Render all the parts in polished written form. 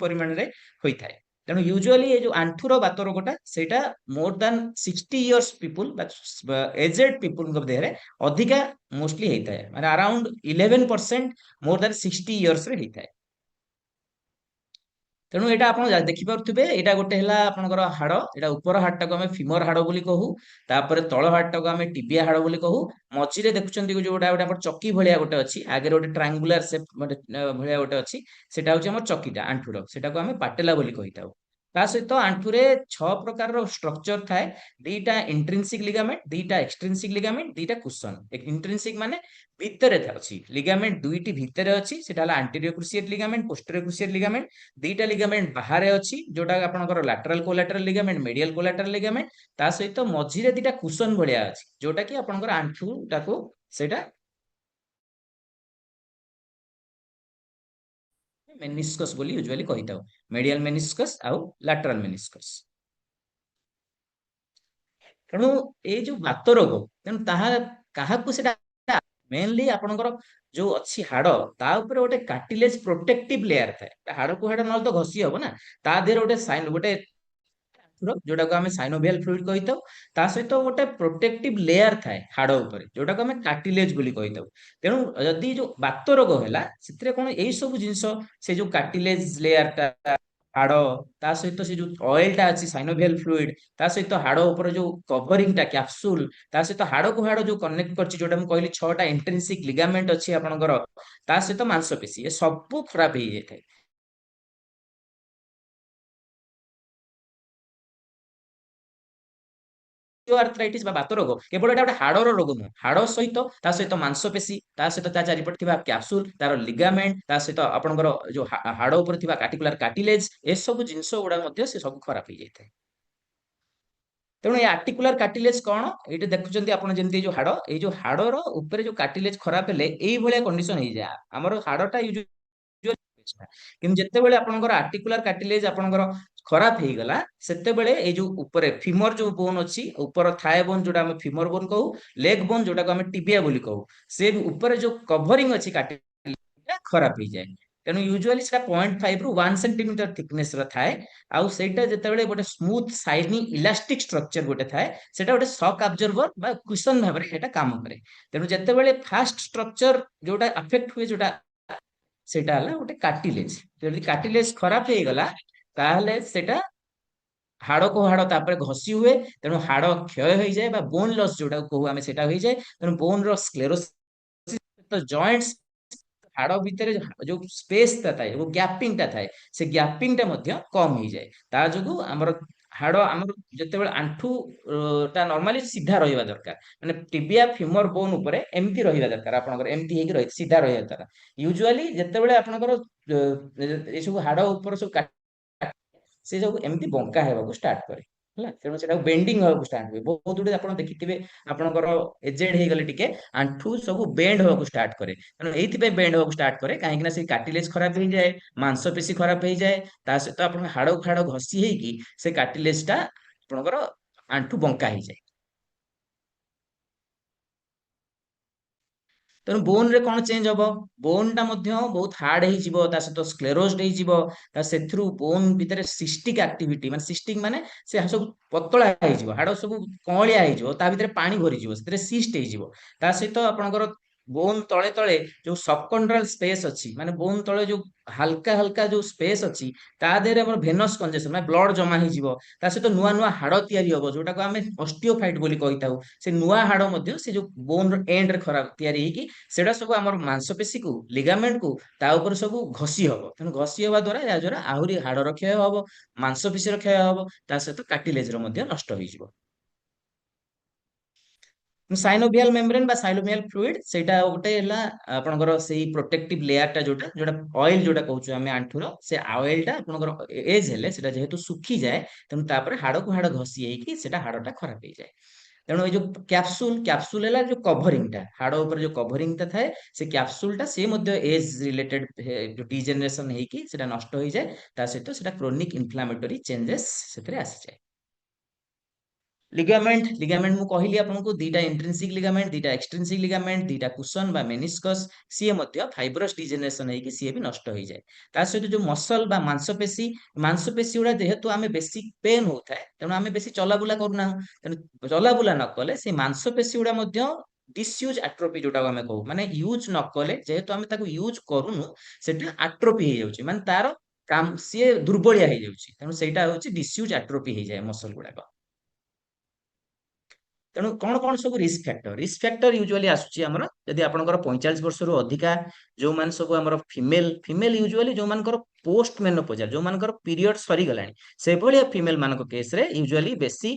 परिमाण रे होई थाए। तेणु यूजुअली ये जो आंठुर बात रोगटा सेटा more than 60 years people aged people देहरे अधिका मोस्टली होता है, माने अराउंड 11% मोर देन 60 इयर्स रे होता है। तेणु यहाँ आप देखिपे यहाँ गोटे है आपंकर हाड़, यहाँ ऊपर हाड़ टाक फीमर हाड़ बोली कहू, तापर तल हाड़ टाक आम टिबिया हाड़ बोली कहू, मझीरे देखुं जोटा गोटे चकी भाया गोटे अच्छी आगे गोटे ट्रायंगुलर सेप भाया गोटे अच्छी, सेटा हूँ चकीटा आंठुर, सेटा को आम पाटेला बोली कही था। ता सहित आंठुरे 6 प्रकार स्ट्रक्चर थाए, दीटा इंट्रिंसिक लिगामेंट, दीटा एक्सट्रिंसिक लिगामेंट, दीटा कुशन। इंट्रिंसिक माने भितरे अछि, लिगामेंट दुईटी भितरे अछि, सेटा हला anterior cruciate ligament, posterior cruciate ligament. दीटा लिगामेंट बाहर अछि जोटा आपनकर lateral collateral ligament, medial collateral ligament, ता सहित मझिरे दीटा कुशन भलिया अछि जोटा कि आपनकर आंठु टाको सेटा मेनिस्कस बोली यूजुअली कहिताउ, मीडियल मेनिस्कस आउ लैटरल मेनिस्कस। तेणु ये जो बात रोग तेणु ताहा काहाकू सेटा मेनली आपनकर जो अच्छी हाड़ ता ऊपर गोटे कार्टिलेज प्रोटेक्टिव लेयर थाए, हाड़ को हाड़ न तो घसी हबो ना, ता देहर गोटे साइन गोटे जोटा को आम साइनोवियल फ्लूइड कही था, ता सहित गोटे प्रोटेक्टिव लेयर थाए हाड़ ऊपर जोटा को आम कार्टिलेज बोली कही था। तेणु जदि जो बात रोग है से कौन यही सब जिनस से जो कार्टिलेज लेयर टा हाड़ ता सहित से जो ऑयल टा अच्छी साइनोवियल फ्लूइड ता सहित हाड़ ऊपर जो कवरिंग टा कैप्सूल ता सहित हाड़ को हाड़ जो कनेक्ट करछि जोटा हम कहली 6टा इंट्रिंसिक लिगामेंट अच्छी आपनकर ता सहित मांसपेशी ये सब खराब हो जाए। आर्थराइटिस बात रोग केवल एटा गोटे हाड़र रोग नुह, हाड़ सहित ता सहित मांसपेशी ता सहित ता चारिपटे थिबा कैप्सूल तार लिगामेंट ता सहित आपनकर जो हाड़ ऊपर थिबा कार्टिकुलर कार्टिलेज ए सब जिंस गुडा मध्ये से सब खराब हो जाए। तेणु ये आर्टिकुलर कार्टिलेज कौन ये देखुं आप जमी जो हाड़ ये हाड़र ऊपर जो कार्टिलेज खराब हेले यही भाया कंडीशन हो जाए आमर हाड़टा कि जितेबाला आपंकर आर्टिकुलर कार्टिलेज आपंकर खराब हो गला सेतेबेले ए जो ऊपर फीमर जो बोन अच्छी ऊपर थाए बोन जोटा हम फीमर बोन कहू, लेग बोन जोटा को हम टिबिया बोली कहू, से ऊपर जो कवरिंग अच्छी कार्टिलेज खराब हो जाए। तेणु यूजुअली सेटा 0.5 रु 1 सेंटीमीटर थिकनेस रो थाए, आउ सेटा जेतेबेले गोटे स्मूथ शाइनी इलास्टिक स्ट्रक्चर गोटे थाए सेटा गोटे शॉक अब्जॉर्बर बा कुशन भाबरे सेटा काम करे। तेणु जेतेबेले फास्ट स्ट्रक्चर जोटा अफेक्ट हुए जोटा सेटा हला गोटे कार्टिलेज, जदि कार्टिलेज खराब हो गला ताहले सेटा हाड़ को हाड़ तापर घसी हुए, तेणु हाड़ क्षय हो जाए बा बोन लॉस जोटा कहू आमे सेटा हो जाए। तेणु बोन रो स्क्लेरोसिस तो जॉइंट्स हाड़ भितर जो स्पेस ता थाए वो गैपिंग ता थाए से गैपिंग ता मध्य कम हो जाए। ता जोगु हमर हाड़ हमर जतेबेले आंठू ता नॉर्मली सीधा रहिबा दरकार, माने टिबिया फीमर बोन ऊपर एमती रहिबा दरकार, आपनकर एमती हेकी रहि सीधा रहिबा दरकार। यूजुअली जतेबेले आपनकर ए सब हाड़ ऊपर सब से सब एमती बंका हेबाकू स्टार्ट करे ହେଲା, ତେଣୁ ସେଟା ବେଣ୍ଡିଙ୍ଗ ହେବାକୁ ଷ୍ଟାର୍ଟ ହୁଏ। ବହୁତ ଗୁଡେ ଆପଣ ଦେଖିଥିବେ ଆପଣଙ୍କର ଏଜେଡ ହେଇଗଲେ ଟିକେ ଆଣ୍ଠୁ ସବୁ ବେଣ୍ଡ ହେବାକୁ ଷ୍ଟାର୍ଟ କରେ। ତେଣୁ ଏଇଥିପାଇଁ ବେଣ୍ଡ ହେବାକୁ ଷ୍ଟାର୍ଟ କରେ କାହିଁକି ନା ସେ କାର୍ଟିଲେଜ ଖରାପ ହେଇଯାଏ, ମାଂସପେଶୀ ଖରାପ ହେଇଯାଏ, ତା ସହିତ ଆପଣଙ୍କ ହାଡ ଫାଡ ଘଷି ହେଇକି ସେ କାର୍ଟିଲେଜ ଟା ଆପଣଙ୍କର ଆଣ୍ଠୁ ବଙ୍କା ହେଇଯାଏ। ତେଣୁ ବୋନ ରେ କଣ ଚେଞ୍ଜ ହବ, ବୋନ ଟା ମଧ୍ୟ ବହୁତ ହାର୍ଡ ହେଇଯିବ, ତା ସହିତ ସ୍କ୍ଲେରୋଜଡ ହେଇଯିବ, ତା ସେଥିରୁ ବୋନ ଭିତରେ ସିଷ୍ଟିକ ଆକ୍ଟିଭିଟି ମାନେ ସିଷ୍ଟିକ ମାନେ ସେ ସବୁ ପତଳା ହେଇଯିବ, ହାଡ ସବୁ କଅଁଳିଆ ହେଇଯିବ, ତା ଭିତରେ ପାଣି ଭରିଯିବ, ସେଥିରେ ସିଷ୍ଟ ହେଇଯିବ। ତା ସହିତ ଆପଣଙ୍କର ବୋନ ତଳେ ତଳେ ଯୋଉ ସବକଣ୍ଡ୍ରାଲ ସ୍ପେସ ଅଛି, ମାନେ ବୋନ ତଳେ ଯୋଉ ହାଲକା ହାଲକା ଯୋଉ ସ୍ପେସ ଅଛି ତା ଦେହରେ ଆମର ଭେନସ କଞ୍ଜେସନ ମାନେ ବ୍ଲଡ ଜମା ହେଇଯିବ। ତା ସହିତ ନୂଆ ନୂଆ ହାଡ ତିଆରି ହବ ଯୋଉଟାକୁ ଆମେ ଅଷ୍ଟିଓଫାଇଟ ବୋଲି କହିଥାଉ। ସେ ନୂଆ ହାଡ ମଧ୍ୟ ସେ ଯୋଉ ବୋନ ର ଏଣ୍ଡ ରେ ଖରାପ ତିଆରି ହେଇକି ସେଟା ସବୁ ଆମର ମାଂସପେଶୀ କୁ ଲିଗାମେଣ୍ଟ କୁ ତା ଉପରେ ସବୁ ଘଷି ହବ। ତେଣୁ ଘଷି ହବା ଦ୍ଵାରା ଏହା ଦ୍ଵାରା ଆହୁରି ହାଡର କ୍ଷୟ ହବ, ମାଂସପେଶୀର କ୍ଷୟ ହବ, ତା ସହିତ କାର୍ଟିଲେଜ ର ମଧ୍ୟ ନଷ୍ଟ ହେଇଯିବ। ସାଇନୋଭିଆଲ ମେମ୍ବ୍ରେନ ବା ସାଇନୋଭିଆଲ ଫ୍ଲୁଇଡ ସେଇଟା ଗୋଟେ ହେଲା ଆପଣଙ୍କର ସେଇ ପ୍ରୋଟେକ୍ଟିଭ ଲେୟାର ଟା ଯୋଉଟା ଯୋଉଟା ଅଏଲ ଯୋଉଟା କହୁଛୁ ଆମେ ଆଣ୍ଠୁର, ସେ ଅଏଲ ଟା ଆପଣଙ୍କର ଏଜ ହେଲେ ସେଟା ଯେହେତୁ ଶୁଖିଯାଏ ତେଣୁ ତାପରେ ହାଡକୁ ହାଡ ଘଷି ହେଇକି ସେଟା ହାଡଟା ଖରାପ ହେଇଯାଏ। ତେଣୁ ଏଇ ଯୋଉ କ୍ୟାପସୁଲ ହେଲା ଯୋଉ କଭରିଂ ଟା ହାଡ ଉପରେ ଯୋଉ କଭରିଂ ଟା ଥାଏ ସେ କ୍ୟାପସୁଲ ଟା ସେ ମଧ୍ୟ ଏଜ ରିଲେଟେଡ ଡିଜେନେରେସନ ହେଇକି ସେଟା ନଷ୍ଟ ହେଇଯାଏ। ତା ସହିତ ସେଟା କ୍ରୋନିକ ଇନଫ୍ଲାମେଟୋରୀ ଚେଞ୍ଜେସ ସେଥିରେ ଆସିଯାଏ। लिगामेंट ମୁଁ କହିଲି ଆପଣଙ୍କୁ ଦିଟା ଇଣ୍ଟ୍ରିନ୍ସିକ लिगामेंट ଦିଟା ଏକ୍ସଟ୍ରିନ୍ସିକ लिगामेंट ଦିଟା କୁଶନ ବା ମେନିସ୍କସ୍ ସିଏ ମଧ୍ୟ ଫାଇବ୍ରସ୍ ଡିଜେନେରେସନ ହେଇକି ସିଏ ବି ନଷ୍ଟ ହେଇଯାଏ। ତା ସହିତ ଯୋଉ ମସଲ ବା ମାଂସପେଶୀ ଗୁଡା ଯେହେତୁ ଆମେ ବେଶୀ ପେନ୍ ହଉଥାଏ ତେଣୁ ଆମେ ବେଶୀ ଚଲାବୁଲା କରୁନାହୁଁ, ତେଣୁ ଚଲାବୁଲା ନ କଲେ ସେ ମାଂସପେଶୀ ଗୁଡା ମଧ୍ୟ ଡିସୟୁଜ ଆଟ୍ରୋପି ଯୋଉଟାକୁ ଆମେ କହୁ, ମାନେ ୟୁଜ ନ କଲେ ଯେହେତୁ ଆମେ ତାକୁ ୟୁଜ କରୁନୁ ସେଟା ଆଟ୍ରୋପି ହେଇଯାଉଛି, ମାନେ ତାର ସିଏ ଦୁର୍ବଳିଆ ହେଇଯାଉଛି, ତେଣୁ ସେଇଟା ହଉଛି ଡିସୟୁଜ ଆଟ୍ରୋପି ହେଇଯାଏ ମସଲ ଗୁଡାକ। ତେଣୁ କଣ କଣ ସବୁ ରିସ୍କ ଫ୍ୟାକ୍ଟର ୟୁଜୁଆଲି ଆସୁଛି ଆମର ଯଦି ଆପଣଙ୍କର 45 ବର୍ଷରୁ ଅଧିକା, ଯୋଉମାନେ ସବୁ ଆମର ଫିମେଲ ୟୁଜୁଆଲି ଯୋଉମାନଙ୍କର ପୋଷ୍ଟ ମେନୋପୋଜାଲ ଯୋଉମାନଙ୍କର ପିରିୟଡ ସରିଗଲାଣି ସେଭଳିଆ ଫିମେଲ ମାନଙ୍କ କେସରେ ୟୁଜୁଆଲି ବେଶୀ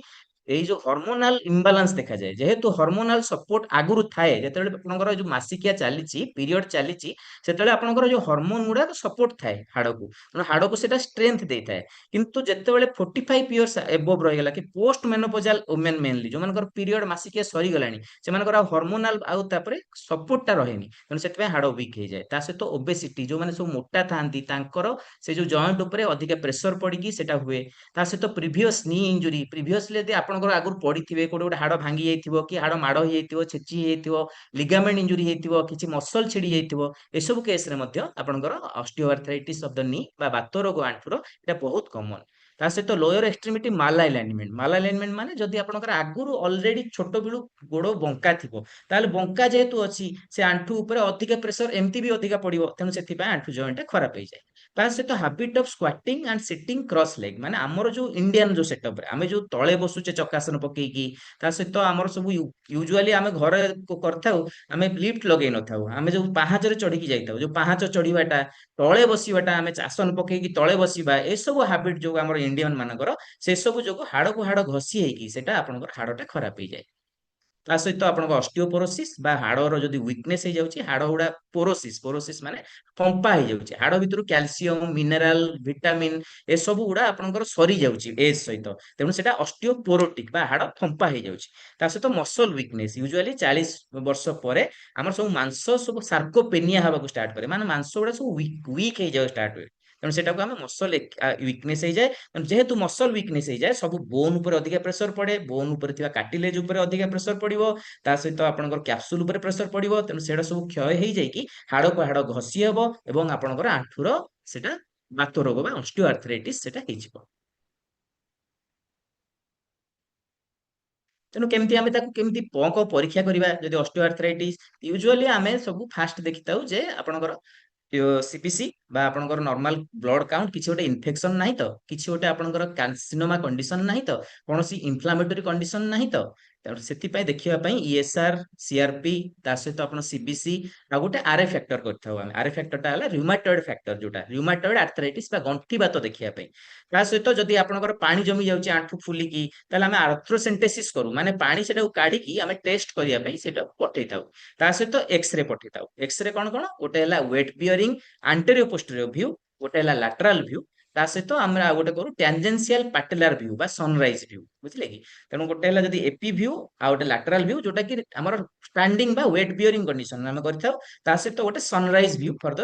ଏଇ ଯୋଉ ହରମୋନାଲ ଇମ୍ବାଲାନ୍ସ ଦେଖାଯାଏ। ଯେହେତୁ ହରମୋନାଲ ସପୋର୍ଟ ଆଗରୁ ଥାଏ, ଯେତେବେଳେ ଆପଣଙ୍କର ଯୋଉ ମାସିକିଆ ଚାଲିଛି ପିରିୟଡ ଚାଲିଛି ସେତେବେଳେ ଆପଣଙ୍କର ଯୋଉ ହରମୋନ ଗୁଡାକ ସପୋର୍ଟ ଥାଏ ହାଡକୁ, ତେଣୁ ହାଡକୁ ସେଟା ଷ୍ଟ୍ରେନ୍ଥ ଦେଇଥାଏ। କିନ୍ତୁ ଯେତେବେଳେ 45 ଇୟର୍ସ ଏବୋଭ ରହିଗଲା କି ପୋଷ୍ଟ ମେନୋପୋଜାଲ ଓମେନ ମେନଲି ଯୋଉମାନଙ୍କର ପିରିୟଡ ମାସିକିଆ ସରିଗଲାଣି ସେମାନଙ୍କର ଆଉ ହରମୋନାଲ ଆଉ ତାପରେ ସପୋର୍ଟଟା ରହେନି, ତେଣୁ ସେଥିପାଇଁ ହାଡ ୱିକ୍ ହେଇଯାଏ। ତା ସହିତ ଓବେସିଟି ଯୋଉମାନେ ସବୁ ମୋଟା ଥାଆନ୍ତି ତାଙ୍କର ସେ ଯୋଉ ଜଏଣ୍ଟ ଉପରେ ଅଧିକା ପ୍ରେସର ପଡିକି ସେଟା ହୁଏ। ତା ସହିତ ପ୍ରିଭିୟସ ନି ଇଞ୍ଜୁରି, ପ୍ରିଭିୟସଲି ଯଦି ଆପଣଙ୍କର ଆଗରୁ ପଡିଥିବେ କୋଉଠି ଗୋଟେ ହାଡ ଭାଙ୍ଗି ଯାଇଥିବ କି ହାଡ ମାଡ ହେଇଯାଇଥିବ, ଛେଚି ହେଇଯାଇଥିବ, ଲିଗାମେଣ୍ଟ ଇଞ୍ଜୁରି ହେଇଥିବ, କିଛି ମସଲ ଛିଡି ଯାଇଥିବ, ଏସବୁ କେସରେ ମଧ୍ୟ ଆପଣଙ୍କର ଅଷ୍ଟିଓଆର୍ଥ୍ରାଇଟିସ ଅଫ ଦ ନି ବା ବାତ ରୋଗ ଆଣ୍ଠୁର ଏଟା ବହୁତ କମନ। ତା ସହିତ ଲୋୟର ଏକ୍ସଟ୍ରିମିଟି ମାଲାଲାଇନମେଣ୍ଟ ମାନେ ଯଦି ଆପଣଙ୍କର ଆଗରୁ ଅଲରେଡି ଛୋଟ ବେଳୁ ଗୋଡ ବଙ୍କା ଥିବ ତାହେଲେ ବଙ୍କା ଯେହେତୁ ଅଛି ସେ ଆଣ୍ଠୁ ଉପରେ ଅଧିକା ପ୍ରେସର ଏମିତି ବି ଅଧିକା ପଡିବ, ତେଣୁ ସେଥିପାଇଁ ଆଣ୍ଠୁ ଜଏଣ୍ଟ ଖରାପ ହେଇଯାଏ। ତା ସହିତ habit of squatting and sitting cross leg, ମାନେ ଆମର ଯୋଉ ଇଣ୍ଡିଆନ ଯୋଉ ସେଟଅପରେ ଆମେ ଯୋଉ ତଳେ ବସୁଛେ ଚକାସନ ପକେଇକି, ତା ସହିତ ଆମର ସବୁ ୟୁଜୁଆଲି ଆମେ ଘରେ କରିଥାଉ, ଆମେ ଲିଫ୍ଟ ଲଗେଇ ନଥାଉ, ଆମେ ଯୋଉ ପାହାଚରେ ଚଢିକି ଯାଇଥାଉ, ଯୋଉ ପାହାଚ ଚଢିବାଟା, ତଳେ ବସିବାଟା, ଆମେ ଆସନ ପକେଇକି ତଳେ ବସିବା, ଏସବୁ ହାବିଟ ଯୋଉ ଆମର ଇଣ୍ଡିଆନ ମାନଙ୍କର ସେ ସବୁ ଯୋଗୁ ହାଡକୁ ହାଡ ଘଷି ହେଇକି ସେଟା ଆପଣଙ୍କର ହାଡଟା ଖରାପ ହେଇଯାଏ। ତା ସହିତ ଆପଣଙ୍କ ଅଷ୍ଟିଓପୋରୋସିସ୍ ବା ହାଡର ଯଦି ୱିକନେସ ହେଇଯାଉଛି, ହାଡ ଗୁଡା ପୋରୋସିସ୍ ମାନେ ଫମ୍ପା ହେଇଯାଉଛି, ହାଡ ଭିତରୁ କ୍ୟାଲସିୟମ, ମିନେରାଲ, ଭିଟାମିନ ଏସବୁ ଗୁଡା ଆପଣଙ୍କର ସରିଯାଉଛି ଏଜ ସହିତ, ତେଣୁ ସେଟା ଅଷ୍ଟିଓପୋରୋଟିକ ବା ହାଡ ଫମ୍ପା ହେଇଯାଉଛି। ତା ସହିତ ମସଲ ୱିକନେସ, ୟୁଜୁଆଲି 40 ବର୍ଷ ପରେ ଆମର ସବୁ ମାଂସ ସବୁ ସାର୍କୋପେନିଆ ହବାକୁ ଷ୍ଟାର୍ଟ କରେ, ମାନେ ମାଂସ ଗୁଡା ସବୁ ୱିକ ହେଇଯାଉ ଷ୍ଟାର୍ଟ ହୁଏ, ତେଣୁ ସେଟାକୁ ଆମେ ମସଲ ୱିକନେସ ହେଇଯାଏ। ଯେହେତୁ ମସଲ ୱିକନେସ ହେଇଯାଏ ସବୁ ବୋନ ଉପରେ ଅଧିକା ପ୍ରେସର ପଡେ, ବୋନ ଉପରେ ଥିବା କାର୍ଟିଲେଜ ଉପରେ ଅଧିକା ପ୍ରେସର ପଡିବ, ତା ସହିତ ଆପଣଙ୍କର କ୍ୟାପସୁଲ ଉପରେ ପ୍ରେସର ପଡିବ, ତେଣୁ ସେଟା ସବୁ କ୍ଷୟ ହେଇଯାଇକି ହାଡକୁ ହାଡ ଘଷି ହବ ଏବଂ ଆପଣଙ୍କର ଆଣ୍ଠୁର ସେଟା ବାତ ରୋଗ ବା ଅଷ୍ଟିଓଆର୍ଥ୍ରାଇଟିସ ସେଟା ହେଇଯିବ। ତେଣୁ କେମିତି ଆମେ ତାକୁ କେମିତି ପରୀକ୍ଷା କରିବା ଯଦି ଅଷ୍ଟିଓଆର୍ଥ୍ରାଇଟିସ, ୟୁଜୁଆଲି ଆମେ ସବୁ ଫାଷ୍ଟ ଦେଖିଥାଉ ଯେ ଆପଣଙ୍କର ସିପିସି ବା ଆପଣଙ୍କର ନର୍ମାଲ ବ୍ଲଡ କାଉଣ୍ଟ କିଛି ଗୋଟେ ଇନଫେକ୍ସନ ନାହିଁ ତ, କିଛି ଗୋଟେ ଆପଣଙ୍କର କାର୍ସିନୋମା କଣ୍ଡିସନ ନାହିଁ ତ, କୌଣସି ଇନଫ୍ଲାମେଟୋରୀ କଣ୍ଡିସନ ନାହିଁ ତ, ତେଣୁ ସେଥିପାଇଁ ଦେଖିବା ପାଇଁ ଇଏସଆର, ସିଆରପି, ତା ସହିତ ଆପଣ ସିବିସି ଆଉ ଗୋଟେ ଆରଏ ଫ୍ୟାକ୍ଟର କରିଥାଉ ଆମେ। ଆରଏ ଫ୍ୟାକ୍ଟରଟା ହେଲା ରୁମାଟଏଡ ଫ୍ୟାକ୍ଟର, ଯୋଉଟା ରୁମାଟଏଡ ଆର୍ଥ୍ରାଇଟିସ ବା ଗଣ୍ଠି ବାତ ଦେଖିବା ପାଇଁ। ତା ସହିତ ଯଦି ଆପଣଙ୍କର ପାଣି ଜମି ଯାଉଛି ଆଣ୍ଠୁ ଫୁଲିକି ତାହେଲେ ଆମେ ଆର୍ଥ୍ରୋସେଣ୍ଟେସିସ କରୁ, ମାନେ ପାଣି ସେଟାକୁ କାଢିକି ଆମେ ଟେଷ୍ଟ କରିବା ପାଇଁ ସେଟା ପଠେଇଥାଉ। ତା ସହିତ ଏକ୍ସରେ ପଠେଇଥାଉ। ଏକ୍ସରେ କଣ କଣ, ଗୋଟେ ହେଲା ୱେଟ ବିୟରିଂ ଆଣ୍ଟେରିଓ ପୋଷ୍ଟେରିଓ ଭ୍ୟୁ, ଗୋଟେ ହେଲା ଲାଟରାଲ ଭ୍ୟୁ, ତା ସହିତ ଆମେ ଆଉ ଗୋଟେ କରୁ ଟ୍ୟାନଜେନ୍ସିଆଲ ପାଟେଲାର ଭ୍ୟୁ ବା ସନରାଇଜ ଭ୍ୟୁ, ବୁଝିଲେ କି? ତେଣୁ ଗୋଟେ ହେଲା ଯଦି ଏପି ଭ୍ୟୁ ଆଉ ଗୋଟେ ଲାଟରାଲ ଭ୍ୟୁ ଯୋଉଟା କି ଆମର ଷ୍ଟାଣ୍ଡିଂ ବା ୱେଟ ବିୟରିଂ କଣ୍ଡିସନ ଆମେ କରିଥାଉ, ତା ସହିତ ଗୋଟେ sunrise view for the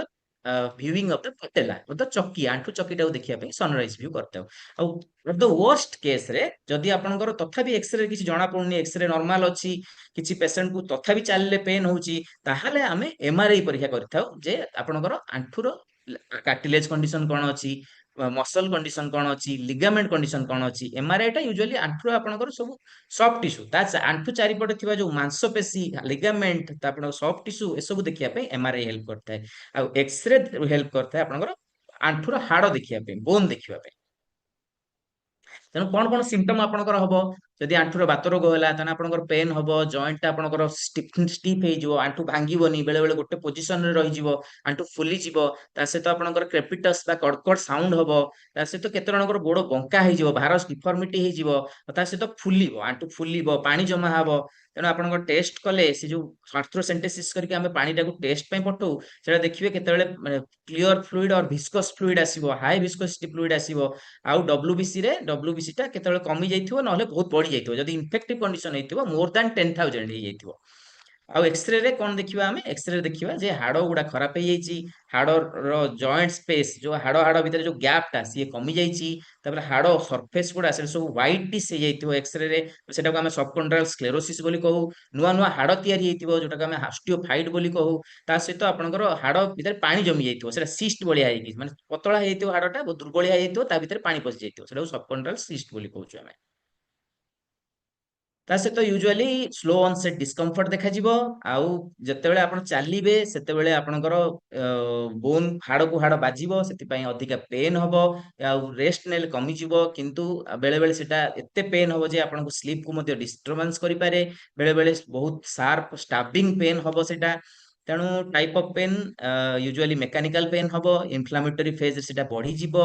viewing of the patella, ଚକି ଆଣ୍ଠୁ ଚକିଟାକୁ ଦେଖିବା ପାଇଁ ସନରାଇଜ ଭ୍ୟୁ କରିଥାଉ। ଆଉ ଦ ୱର୍ଷ୍ଟ କେସରେ ଯଦି ଆପଣଙ୍କର ତଥାପି ଏକ୍ସରେ କିଛି ଜଣା ପଡୁନି, ଏକ୍ସରେ ନର୍ମାଲ ଅଛି, କିଛି ପେସେଣ୍ଟକୁ ତଥାପି ଚାଲିଲେ ପେନ୍ ହଉଛି, ତାହେଲେ ଆମେ ଏମଆରଆଇ ପରୀକ୍ଷା କରିଥାଉ ଯେ ଆପଣଙ୍କର ଆଣ୍ଠୁର କାର୍ଟିଲେଜ କଣ୍ଡିସନ କଣ ଅଛି, ମସଲ କଣ୍ଡିସନ କଣ ଅଛି, ଲିଗାମେଣ୍ଟ କଣ୍ଡିସନ କଣ ଅଛି। ଏମଆରଆଇ ଟା ୟୁଜୁଆଲି ଆଣ୍ଠୁ ଆପଣଙ୍କର ସବୁ ସଫ୍ଟ ଟିସ୍ୟୁ, ତା ଆଣ୍ଠୁ ଚାରିପଟେ ଥିବା ଯୋଉ ମାଂସପେଶୀ, ଲିଗାମେଣ୍ଟ, ଆପଣଙ୍କ ସଫ୍ଟ ଟିସ୍ୟୁ ଏସବୁ ଦେଖିବା ପାଇଁ ଏମଆରଆଇ ହେଲ୍ପ କରିଥାଏ। ଆଉ ଏକ୍ସରେ ହେଲ୍ପ କରିଥାଏ ଆପଣଙ୍କର ଆଣ୍ଠୁର ହାଡ ଦେଖିବା ପାଇଁ, ବୋନ ଦେଖିବା ପାଇଁ। ତେଣୁ କଣ କଣ ସିମ୍ପଟମ ଆପଣଙ୍କର ହବ ଯଦି ଆଣ୍ଠୁର ବାତ ରୋଗ ହେଲା, ତାହେଲେ ଆପଣଙ୍କର ପେନ୍ ହବ, ଜଏଣ୍ଟ ଟା ଆପଣଙ୍କର ଷ୍ଟିଫ ହେଇଯିବ, ଆଣ୍ଠୁ ଭାଙ୍ଗିବନି, ବେଳେ ବେଳେ ଗୋଟେ ପୋଜିସନରେ ରହିଯିବ, ଆଣ୍ଠୁ ଫୁଲିଯିବ, ତା ସହିତ ଆପଣଙ୍କର କ୍ରେପିଟସ ବା କଡକଡ ସାଉଣ୍ଡ ହବ, ତା ସହିତ କେତେ ଜଣଙ୍କର ଗୋଡ ବଙ୍କା ହେଇଯିବ, ଭାର ଡିଫର୍ମିଟି ହେଇଯିବ, ତା ସହିତ ଫୁଲିବ, ଆଣ୍ଠୁ ଫୁଲିବ, ପାଣି ଜମା ହବ। ତେଣୁ ଆପଣଙ୍କ ଟେଷ୍ଟ କଲେ ସେ ଯୋଉ ଆର୍ଥ୍ରୋସେଣ୍ଟେସିସ କରିକି ଆମେ ପାଣିଟାକୁ ଟେଷ୍ଟ ପାଇଁ ପଠଉ, ସେଟା ଦେଖିବେ କେତେବେଳେ କ୍ଲିୟର ଫ୍ଲୁଇଡ ଅର ଭିସ୍କସ୍ ଫ୍ଲୁଇଡ ଆସିବ, ହାଇ ଭିସ୍କୋସିଟି ଫ୍ଲୁଇଡ ଆସିବ। ଆଉ ଡବ୍ଲ୍ୟୁବିସି ଟା କେତେବେଳେ କମି ଯାଇଥିବ ନହେଲେ ବହୁତ ବଢି ଯାଇଥିବ, ଯଦି ଇନଫେକ୍ଟିଭ କଣ୍ଡିସନ ହେଇଥିବ ମୋର ଦାନ 10,000 ହେଇଯାଇଥିବ। ଆଉ ଏକ୍ସରେ ରେ କଣ ଦେଖିବା ଆମେ ଏକ୍ସରେ ଦେଖିବା ଯେ ହାଡ ଗୁଡା ଖରାପ ହେଇଯାଇଛି, ହାଡର ଜଏଣ୍ଟ ସ୍ପେସ ଯୋଉ ହାଡ ହାଡ ଭିତରେ ଯୋଉ ଗ୍ୟାପ ଟା ସିଏ କମି ଯାଇଛି, ତାପରେ ହାଡ ସରଫେସ ଗୁଡା ସେ ସବୁ ହ୍ୱାଇଟିଶ ହେଇଯାଇଥିବ ଏକ୍ସରେ ରେ, ସେଟାକୁ ଆମେ ସବକଣ୍ଡ୍ରାଲ ସ୍କ୍ଲେରୋସିସ୍ ବୋଲି କହୁ। ନୂଆ ନୂଆ ହାଡ ତିଆରି ହେଇଥିବ ଯୋଉଟାକୁ ଆମେ ହାଷ୍ଟିଓଫାଇଟ ବୋଲି କହୁ। ତା ସହିତ ଆପଣଙ୍କର ହାଡ ଭିତରେ ପାଣି ଜମି ଯାଇଥିବ, ସେଟା ସିଷ୍ଟ ଭଳିଆ ହେଇକି ମାନେ ପତଳା ହେଇଯାଇଥିବ, ହାଡଟା ବହୁତ ଦୁର୍ବଳିଆ ହେଇଯାଇଥିବ, ତା ଭିତରେ ପାଣି ପଶି ଯାଇଥିବ, ସେଟାକୁ ସବକଣ୍ଡ୍ରାଲ ସିଷ୍ଟ ବୋଲି କହୁଛୁ ଆମେ। ତା ସହିତ ୟୁଜୁଆଲି ସ୍ଲୋ ଅନସେଟ ଡିସକମ୍ଫର୍ଟ ଦେଖାଯିବ। ଆଉ ଯେତେବେଳେ ଆପଣ ଚାଲିବେ ସେତେବେଳେ ଆପଣଙ୍କର ବୋନ ହାଡକୁ ହାଡ ବାଜିବ, ସେଥିପାଇଁ ଅଧିକା ପେନ୍ ହବ। ଆଉ ରେଷ୍ଟ ନେଲେ କମିଯିବ, କିନ୍ତୁ ବେଳେ ବେଳେ ସେଟା ଏତେ ପେନ୍ ହବ ଯେ ଆପଣଙ୍କୁ ସ୍ଲିପ କୁ ମଧ୍ୟ ଡିଷ୍ଟର୍ବାନ୍ସ କରିପାରେ। ବେଳେ ବେଳେ ବହୁତ ସାର୍ପ ଷ୍ଟାବିଂ ପେନ୍ ହବ ସେଟା। ତେଣୁ type of pain usually mechanical pain ହବ, ଇନଫ୍ଲାମେଟୋରୀ ଫେଜ ସେଟା ବଢିଯିବ।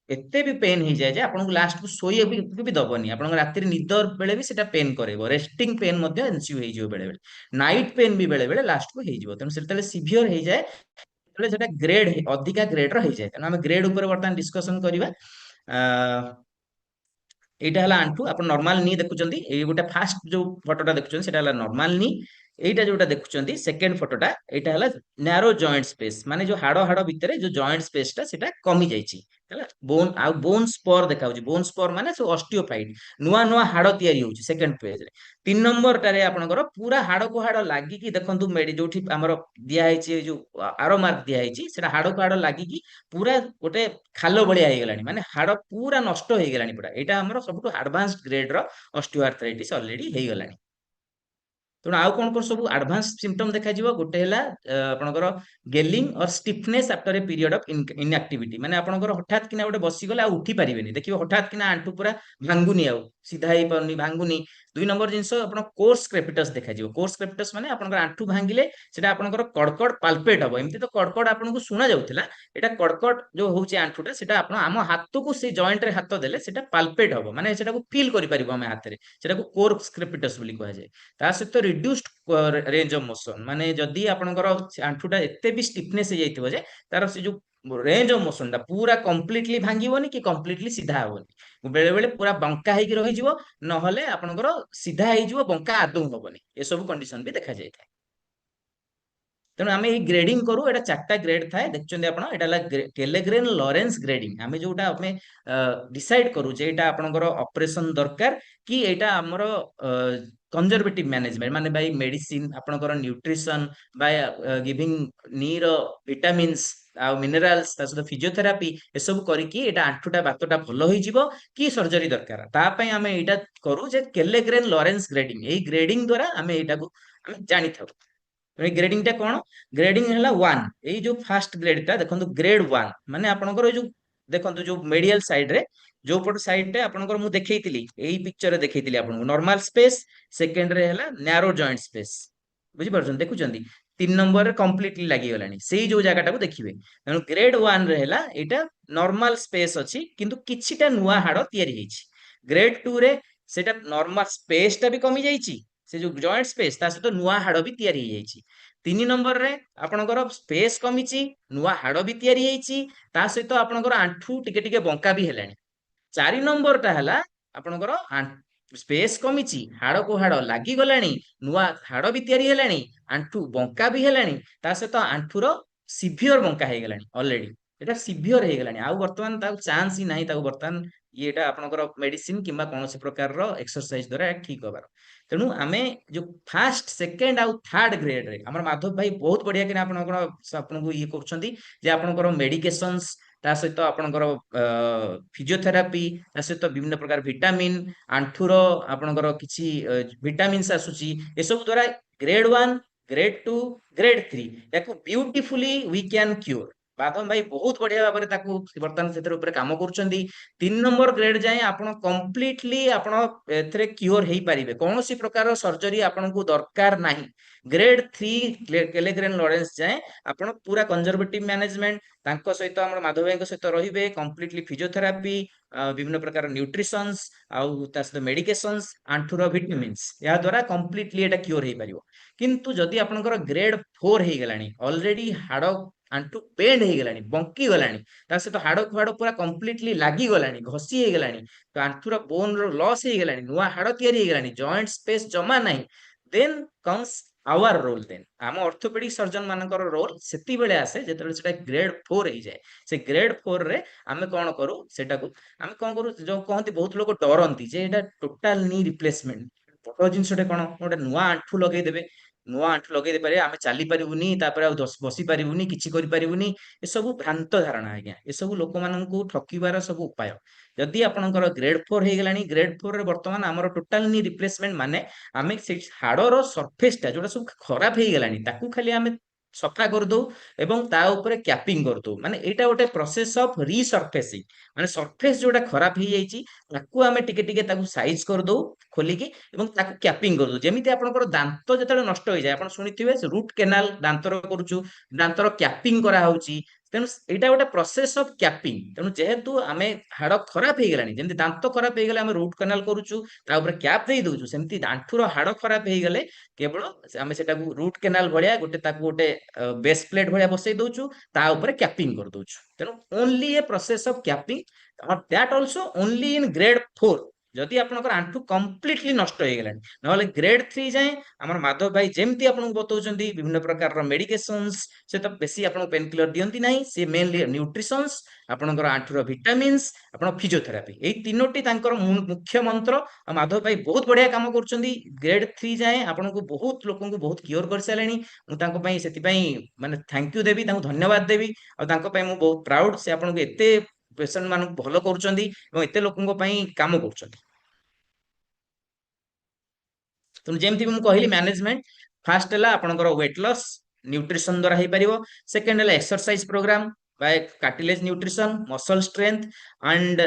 ଏତେ ବି ପେନ୍ ହେଇଯାଏ ଯେ ଆପଣଙ୍କୁ ଲାଷ୍ଟକୁ ଶୋଇବାକୁ ବି ଦବନି, ଆପଣଙ୍କ ରାତିରେ ନିଦ ବେଳେ ବି ସେଟା ପେନ୍ କରେଇବ, ରେଷ୍ଟିଂ ପେନ୍ ମଧ୍ୟ ଏନସ୍ୟୁ ହେଇଯିବ ବେଳେ ବେଳେ, ନାଇଟ୍ ପେନ୍ ବି ବେଳେ ବେଳେ ଲାଷ୍ଟକୁ ହେଇଯିବ। ତେଣୁ ସେତେବେଳେ ସିଭିୟର ହେଇଯାଏ, ସେତେବେଳେ ସେଟା ଗ୍ରେଡ ଅଧିକା ଗ୍ରେଡ ର ହେଇଯାଏ। ତେଣୁ ଆମେ ଗ୍ରେଡ ଉପରେ ବର୍ତ୍ତମାନ ଡିସ୍କସନ କରିବା। এইটা ହେଲା ଆଣ୍ଠୁ। ଆପଣ ନର୍ମାଲ ନି ଦେଖୁଛନ୍ତି, ଏଇ ଗୋଟେ ଫାଷ୍ଟ ଯୋଉ ଫଟୋଟା ଦେଖୁଛନ୍ତି ସେଟା ହେଲା ନର୍ମାଲ ନି। এইটা ଯୋଉଟା ଦେଖୁଛନ୍ତି ସେକେଣ୍ଡ ଫଟୋଟା, এইଟା ହେଲା ନ୍ୟାରୋ ଜଏଣ୍ଟ ସ୍ପେସ, ମାନେ ଯୋଉ ହାଡ ହାଡ ଭିତରେ ଯୋଉ ଜଏଣ୍ଟ ସ୍ପେସ ଟା ସେଟା କମି ଯାଇଛି ହେଲା। ବୋନ ଆଉ ବୋନ ସ୍ପର ଦେଖାଉଛି, ବୋନ ସ୍ପର ମାନେ ସବୁ ଅଷ୍ଟିଓଫାଇଟ, ନୂଆ ନୂଆ ହାଡ ତିଆରି ହଉଛି ସେକେଣ୍ଡ ପେଜ ରେ। 3 ନମ୍ବରଟାରେ ଆପଣଙ୍କର ପୁରା ହାଡକୁ ହାଡ ଲାଗିକି ଦେଖନ୍ତୁ, ଯୋଉଠି ଆମର ଦିଆ ହେଇଛି ଯୋଉ ଆରୋ ମାର୍କ ଦିଆ ହେଇଛି, ସେଟା ହାଡକୁ ହାଡ ଲାଗିକି ପୁରା ଗୋଟେ ଖାଲ ଭଳିଆ ହେଇଗଲାଣି, ମାନେ ହାଡ ପୁରା ନଷ୍ଟ ହେଇଗଲାଣି ପୁରା। ଏଇଟା ଆମର ସବୁଠୁ ଆଡଭାନ୍ସ ଗ୍ରେଡ ର ଅଷ୍ଟିଓଆର୍ଥ୍ରାଇଟିସ ଅଲରେଡି ହେଇଗଲାଣି। ତେଣୁ ଆଉ କଣ କଣ ସବୁ ଆଡଭାନ୍ସ ସିମ୍ପଟମ ଦେଖାଯିବ, ଗୋଟେ ହେଲା ଆପଣଙ୍କର ଗେଲିଂ ଅର stiffness after A period of ଇନଆକ୍ଟିଭିଟି, ମାନେ ଆପଣଙ୍କର ହଠାତ୍ କିନା ଗୋଟେ ବସିଗଲେ ଆଉ ଉଠି ପାରିବେନି, ଦେଖିବ ହଠାତ୍ କିନା ଆଣ୍ଠୁ ପୁରା ଭାଙ୍ଗୁନି, ଆଉ ସିଧା ହେଇପାରୁନି, ଭାଙ୍ଗୁନି। 2 ନମ୍ବର ଜିନିଷ ଆପଣ କୋର୍ସ କ୍ରେପିଟସ ଦେଖାଯିବ। କୋର୍ସ କ୍ରେପିଟସ ମାନେ ଆପଣଙ୍କର ଆଣ୍ଠୁ ଭାଙ୍ଗିଲେ ସେଟା ଆପଣଙ୍କର କଡକଡ ପାଲପେଟ ହବ। ଏମିତି ତ କଡକଡ ଆପଣଙ୍କୁ ଶୁଣା ଯାଉଥିଲା, ଏଟା କଡକଡ ଯୋଉ ହଉଛି ଆଣ୍ଠୁଟା, ସେଟା ଆପଣ ଆମ ହାତକୁ ସେ ଜଏଣ୍ଟ ରେ ହାତ ଦେଲେ ସେଟା ପାଲପେଟ ହବ, ମାନେ ସେଟାକୁ ଫିଲ୍ କରିପାରିବ ଆମେ ହାତରେ, ସେଟାକୁ କୋର୍ସ କ୍ରେପିଟସ ବୋଲି କୁହାଯାଏ। ତା ସହିତ ରିଡ୍ୟୁସ୍ଡ ରେଞ୍ଜ ଅଫ ମୋସନ, ମାନେ ଯଦି ଆପଣଙ୍କର ଆଣ୍ଠୁଟା ଏତେ ବି ଷ୍ଟିଫନେସ୍ ହେଇଯାଇଥିବ ଯେ ତାର ସେ ଯୋଉ ରେଞ୍ଜ ଅଫ ମୋସନ ଟା ପୁରା କମ୍ପ୍ଲିଟଲି ଭାଙ୍ଗିବନି କି କମ୍ପ୍ଲିଟଲି ସିଧା ହବନି, ବେଳେ ବେଳେ ପୁରା ବଙ୍କା ହେଇକି ରହିଯିବ, ନହେଲେ ଆପଣଙ୍କର ସିଧା ହେଇଯିବ, ବଙ୍କା ଆଦୌ ହବନି। ଏସବୁ କଣ୍ଡିସନ ବି ଦେଖାଯାଇଥାଏ। ତେଣୁ ଆମେ ଏଇ ଗ୍ରେଡିଂ କରୁ, ଏଟା 4ଟା ଗ୍ରେଡ ଥାଏ ଦେଖୁଛନ୍ତି ଆପଣ। ଏଟା ହେଲା କେଲେଗ୍ରେନ ଲରେନ୍ସ ଗ୍ରେଡିଂ। ଆମେ ଯୋଉଟା ଆମେ ଡିସାଇଡ କରୁ ଯେ ଏଇଟା ଆପଣଙ୍କର ଅପରେସନ ଦରକାର କି ଏଇଟା ଆମର କନଜରଭେଟିଭ ମ୍ୟାନେଜମେଣ୍ଟ, ମାନେ ବାଇ ମେଡିସିନ, ଆପଣଙ୍କର ନ୍ୟୁଟ୍ରିସନ, ବାଇ ଗିଭିଂ ନିର ଭିଟାମିନ୍ସ ଆଉ ମିନେରାଲ୍ସ, ତା ସହିତ ଫିଜିଓଥେରାପି, ଏସବୁ କରିକି ଏଇଟା ଆଣ୍ଠୁଟା ବାତଟା ଭଲ ହେଇଯିବ କି ସର୍ଜରୀ ଦରକାର, ତା ପାଇଁ ଆମେ ଏଇଟା କରୁ ଯେ କେଲେଗ୍ରେନ ଲରେନ୍ସ ଗ୍ରେଡିଂ। ଏଇ ଗ୍ରେଡିଂ ଦ୍ୱାରା ଆମେ ଏଇଟାକୁ ଆମେ ଜାଣିଥାଉ। ଏଇ ଗ୍ରେଡିଂ ଟା କଣ? ଗ୍ରେଡିଂ ହେଲା 1, ଏଇ ଯୋଉ ଫାଷ୍ଟ ଗ୍ରେଡ ଟା ଦେଖନ୍ତୁ, ଗ୍ରେଡ 1 ମାନେ ଆପଣଙ୍କର ଏଇ ଯୋଉ ଦେଖନ୍ତୁ ଯୋଉ ମେଡିଆଲ ସାଇଡ ରେ ଯୋଉ ପଟ ସାଇଡ ରେ ଆପଣଙ୍କର ମୁଁ ଦେଖେଇଥିଲି, ଏଇ ପିକ୍ଚରରେ ଦେଖେଇଥିଲି ଆପଣଙ୍କୁ ନର୍ମାଲ ସ୍ପେସ, ସେକେଣ୍ଡ ରେ ହେଲା ନ୍ୟାରୋ ଜଏଣ୍ଟ ସ୍ପେସ, ବୁଝିପାରୁଛନ୍ତି, ଦେଖୁଛନ୍ତି। 3 ନମ୍ବରରେ କମ୍ପ୍ଲିଟଲି ଲାଗିଗଲାଣି, ସେଇ ଯୋଉ ଜାଗାଟାକୁ ଦେଖିବେ। ତେଣୁ ଗ୍ରେଡ 1 ରେ ହେଲା ଏଇଟା ନର୍ମାଲ ସ୍ପେସ ଅଛି, କିନ୍ତୁ କିଛିଟା ନୂଆ ହାଡ ତିଆରି ହେଇଛି। ଗ୍ରେଡ 2 ରେ ସେଟା ନର୍ମାଲ ସ୍ପେସ ଟା ବି କମି ଯାଇଛି, ସେ ଯୋଉ ଜଏଣ୍ଟ ସ୍ପେସ, ତା ସହିତ ନୂଆ ହାଡ ବି ତିଆରି ହେଇଯାଇଛି। 3 ନମ୍ବରରେ ଆପଣଙ୍କର ସ୍ପେସ କମିଛି, ନୂଆ ହାଡ ବି ତିଆରି ହେଇଛି, ତା ସହିତ ଆପଣଙ୍କର ଆଣ୍ଠୁ ଟିକେ ଟିକେ ବଙ୍କା ବି ହେଲାଣି। 4 ନମ୍ବରଟା ହେଲା ଆପଣଙ୍କର ସ୍ପେସ କମିଛି, ହାଡକୁ ହାଡ ଲାଗିଗଲାଣି, ନୂଆ ହାଡ ବି ତିଆରି ହେଲାଣି, ଆଣ୍ଠୁ ବଙ୍କା ବି ହେଲାଣି, ତା ସହିତ ଆଣ୍ଠୁର ସିଭିଅର ବଙ୍କା ହେଇଗଲାଣି ଅଲରେଡି। ଏଟା ସିଭିଅର ହେଇଗଲାଣି, ଆଉ ବର୍ତ୍ତମାନ ତାକୁ ଚାନ୍ସ ହିଁ ନାହିଁ ତାକୁ ବର୍ତ୍ତମାନ ଇଏଟା ଆପଣଙ୍କର ମେଡିସିନ କିମ୍ବା କୌଣସି ପ୍ରକାରର ଏକ୍ସରସାଇଜ ଦ୍ୱାରା ଠିକ ହବାର। ତେଣୁ ଆମେ ଯୋଉ ଫାଷ୍ଟ, ସେକେଣ୍ଡ ଆଉ ଥାର୍ଡ ଗ୍ରେଡରେ ଆମର ମାଧବ ଭାଇ ବହୁତ ବଢିଆ କିନା ଆପଣଙ୍କର ଆପଣଙ୍କୁ ଇଏ କରୁଛନ୍ତି ଯେ ଆପଣଙ୍କର ମେଡିକେସନ୍ସ, ତା ସହିତ ଆପଣଙ୍କର ଫିଜିଓଥେରାପି, ତା ସହିତ ବିଭିନ୍ନ ପ୍ରକାର ଭିଟାମିନ, ଆଣ୍ଠୁର ଆପଣଙ୍କର କିଛି ଭିଟାମିନ୍ସ ଆସୁଛି, ଏସବୁ ଦ୍ୱାରା ଗ୍ରେଡ 1, ଗ୍ରେଡ 2, ଗ୍ରେଡ 3 ୟାକୁ ବ୍ୟୁଟିଫୁଲି ୱି କ୍ୟାନ କ୍ୟୁର। ବାଦମ ଭାଇ ବହୁତ ବଢିଆ ଭାବରେ ତାକୁ ବର୍ତ୍ତମାନ ସେଥିର ଉପରେ କାମ କରୁଛନ୍ତି। 3 ନମ୍ବର ଗ୍ରେଡ ଯାଏଁ ଆପଣ କମ୍ପ୍ଲିଟଲି ଆପଣ ଏଥିରେ କ୍ୟୁର ହେଇପାରିବେ, କୌଣସି ପ୍ରକାର ସର୍ଜରୀ ଆପଣଙ୍କୁ ଦରକାର ନାହିଁ। ଗ୍ରେଡ 3 କେଲେଗ୍ରେନ ଲରେନ୍ସ ଯାଏଁ ଆପଣ ପୁରା କନଜରଭେଟିଭ ମ୍ୟାନେଜମେଣ୍ଟ, ତାଙ୍କ ସହିତ ଆମର ମାଧବ ଭାଇଙ୍କ ସହିତ ରହିବେ, କମ୍ପ୍ଲିଟଲି ଫିଜିଓଥେରାପି, ବିଭିନ୍ନ ପ୍ରକାର ନ୍ୟୁଟ୍ରିସନ୍ସ, ଆଉ ତା ସହିତ ମେଡିକେସନ୍ସ, ଆଣ୍ଠୁର ଭିଟାମିନ୍ସ, ଏହା ଦ୍ୱାରା କମ୍ପ୍ଲିଟଲି ଏଟା କ୍ୟୁର ହେଇପାରିବ। କିନ୍ତୁ ଯଦି ଆପଣଙ୍କର ଗ୍ରେଡ 4 ହେଇଗଲାଣି, ଅଲରେଡି ହାଡ ଆଣ୍ଠୁ ବେଣ୍ଡ ହେଇଗଲାଣି, ବଙ୍କି ଗଲାଣି, ତା ସହିତ ହାଡକୁ ହାଡ ପୁରା କମ୍ପ୍ଲିଟଲି ଲାଗିଗଲାଣି, ଘଷି ହେଇଗଲାଣି, ତ ଆଣ୍ଠୁର ବୋନ ର ଲସ୍ ହେଇଗଲାଣି, ନୂଆ ହାଡ ତିଆରି ହେଇଗଲାଣି, ଜଏଣ୍ଟ ସ୍ପେସ ଜମା ନାହିଁ, ଦେନ୍ କମ୍ସ आवर रोल। देन आम ऑर्थोपेडिक सर्जन मानकर रोल सेति बेले आसे जेतेबेले सेटा ग्रेड 4 हो जाए। से ग्रेड 4 रे आमे कोन करू सेटा को आमे कोन करू जो कहंती बहुत लोग डरंती जे एटा टोटल नी रिप्लेसमेंट बड़ जिनसटे कोन गोटे नुआ आंठू लगे देबे नुआ आंठू लगे दे पारे आमे चाली परिबुनी तापर आ बसी परिबुनी किछि करि परिबुनी ए सब भ्रांत धारणा आज्ञा ए सब लोक माननकु ठकीबार सब उपाय। जदि आपनकर ग्रेड 4 हे गेलानी ग्रेड 4 रे वर्तमान हमर टोटल नी रिप्लेसमेंट माने आमे से हाड़र सरफेस टा जोटा सब खराब हे गेलानी ताकू खाली आमे सफा कर दो एवं ता ऊपर कैपिंग कर दो माने एटा गोटे प्रोसेस ऑफ रीसरफेसिंग माने सरफेस जोटा खराब हे जाईची ताकू आमे टिके टिके ताकू साइज कर दो खोलिकी एवं ताकू कैपिंग कर दो जेमिति आपनकर दांत जेतेले नष्ट हो जाय आपण सुनिथिबे रूट केनाल दांतर करूचु दांतर कैपिंग करा होउची तेणु एटा गोटे प्रोसेस ऑफ कैपिंग तेणु जेहेतु आमे हाड़ खराब हे गेलानी जेमति दांत खराब हे गेले आमे रूट केनाल करूचु ता ऊपर कैप देई दोचु सेमति आंठुर हाड़ खराब हे गेले केवल आमे सेटा को रूट केनाल भलिया गोटे ताकू गोटे बेस प्लेट भलिया बसई दोचु ता ऊपर कैपिंग कर दोचु तेणु only a process of capping और that also only in grade 4 जदि आपनकर आंठू कंप्लीटली नष्ट हो गेलानी नहले ग्रेड 3 जाए हमर माधव भाई जेमति आपन बतौचंदी विभिन्न प्रकार रो मेडिकेशंस से तो बेसी आपन पेन किलर दियंती नाही से मेनली न्यूट्रिशंस आपनकर आंठुर विटामिन्स आपन फिजियोथेरापी एई तीनोटी तांकर मुख्य मंत्र माधव भाई बहुत बढ़िया काम करचंदी ग्रेड 3 जाए आपन को बहुत लोकन को बहुत क्योर कर सालेनी मु तांको पई सेति पई माने थैंक यू देबी तांको धन्यवाद देबी और तांको पई मु बहुत प्राउड से आपन को एते पेशेंट मान भलो करचंदी एवं एते लोकन पई काम करचंदी। तो जेमती मु कहली मैनेजमेंट फास्ट है आपनकर वेट लॉस न्यूट्रिशन द्वारा हो पारिबो सेकंड है exercise program by cartilage nutrition muscle strength and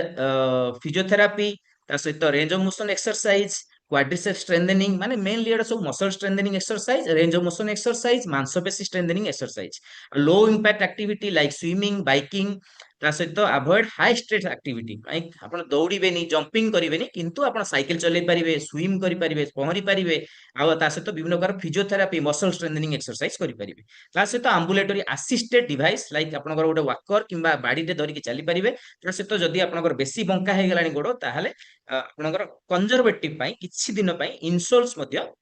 physiotherapy ता सहित range of motion exercise quadricep strengthening माने मेनली एटा सब muscle strengthening exercise range of motion exercise मांसपेशी strengthening exercise low impact activity like swimming biking ता सहित avoid high stress activity आप दौड़ेनि jumping करेंगे किंतु आप साइकिल चलई पारे स्विम करेंगे पहरी पारे ता सहित विभिन्न प्रकार फिजियोथेरापी मसल स्ट्रेंथनिंग एक्सरसाइज करेंगे ता सहित आम्बुलेटरी असिस्टेड डिवाइस लाइक आप गोटे वाकर कि बाड़ी धरिकी चली पारे ता सहित जदि आप बेसी बंका हो गला गोड़ ताहले आपनकर कंजर्वेटिव किछि दिन इनसोल्स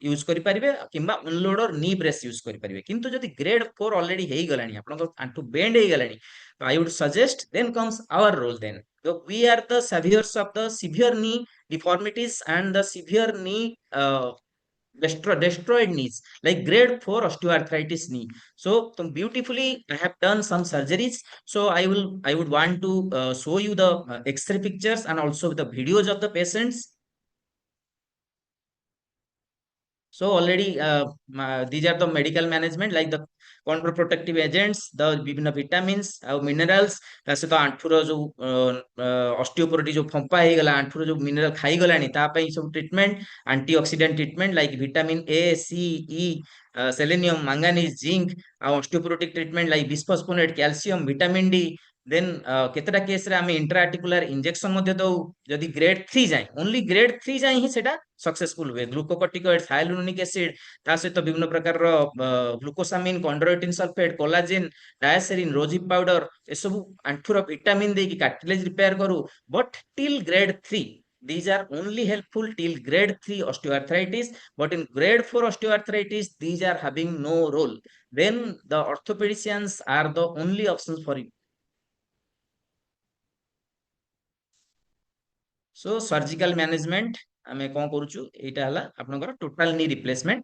यूज करेंगे कि अनलोडर नी ब्रेस यूज करेंगे किंतु जदि ग्रेड 4 ऑलरेडी हो गलानी आपन आंठू बेंड हो गलानी so I would suggest then comes our role then. So we are the saviors of the severe knee deformities and the severe knee destroyed knees like grade 4 osteoarthritis knee. So beautifully I have done some surgeries. So I would want to show you the X-ray pictures and also the videos of the patients. So already these are the medical management like the counter protective agents, the विभिन्न vitamins और minerals ता सहित आंठुर जो osteoporosis जो फंपा हे गला आंठुर जो mineral खाई गलानी ता पई सब treatment antioxidant treatment like vitamin A C E selenium manganese zinc और osteoporotic treatment like bisphosphonate calcium vitamin D then केतरा केस रे आमे इंट्राआर्टिकुलर इंजेक्शन मध्ये दो जदि ग्रेड 3 जाए ओनली ग्रेड 3 जाए ही सेटा सक्सेसफुल हुए ग्लूकोकॉर्टिकॉइड हाइलुरोनिक एसिड ता सहित विभिन्न प्रकार रो glucosamine chondroitin sulphate collagen diacerein rosehip powder ए सब आंठुर विटामिन दे कि कार्टिलेज रिपेयर करू but till grade 3 these are only helpful till grade 3 osteoarthritis but in grade 4 osteoarthritis these are having no role then the orthopedicians are the only options for you. So surgical management आमे कोन करूछु एटा हला आपनकर total knee replacement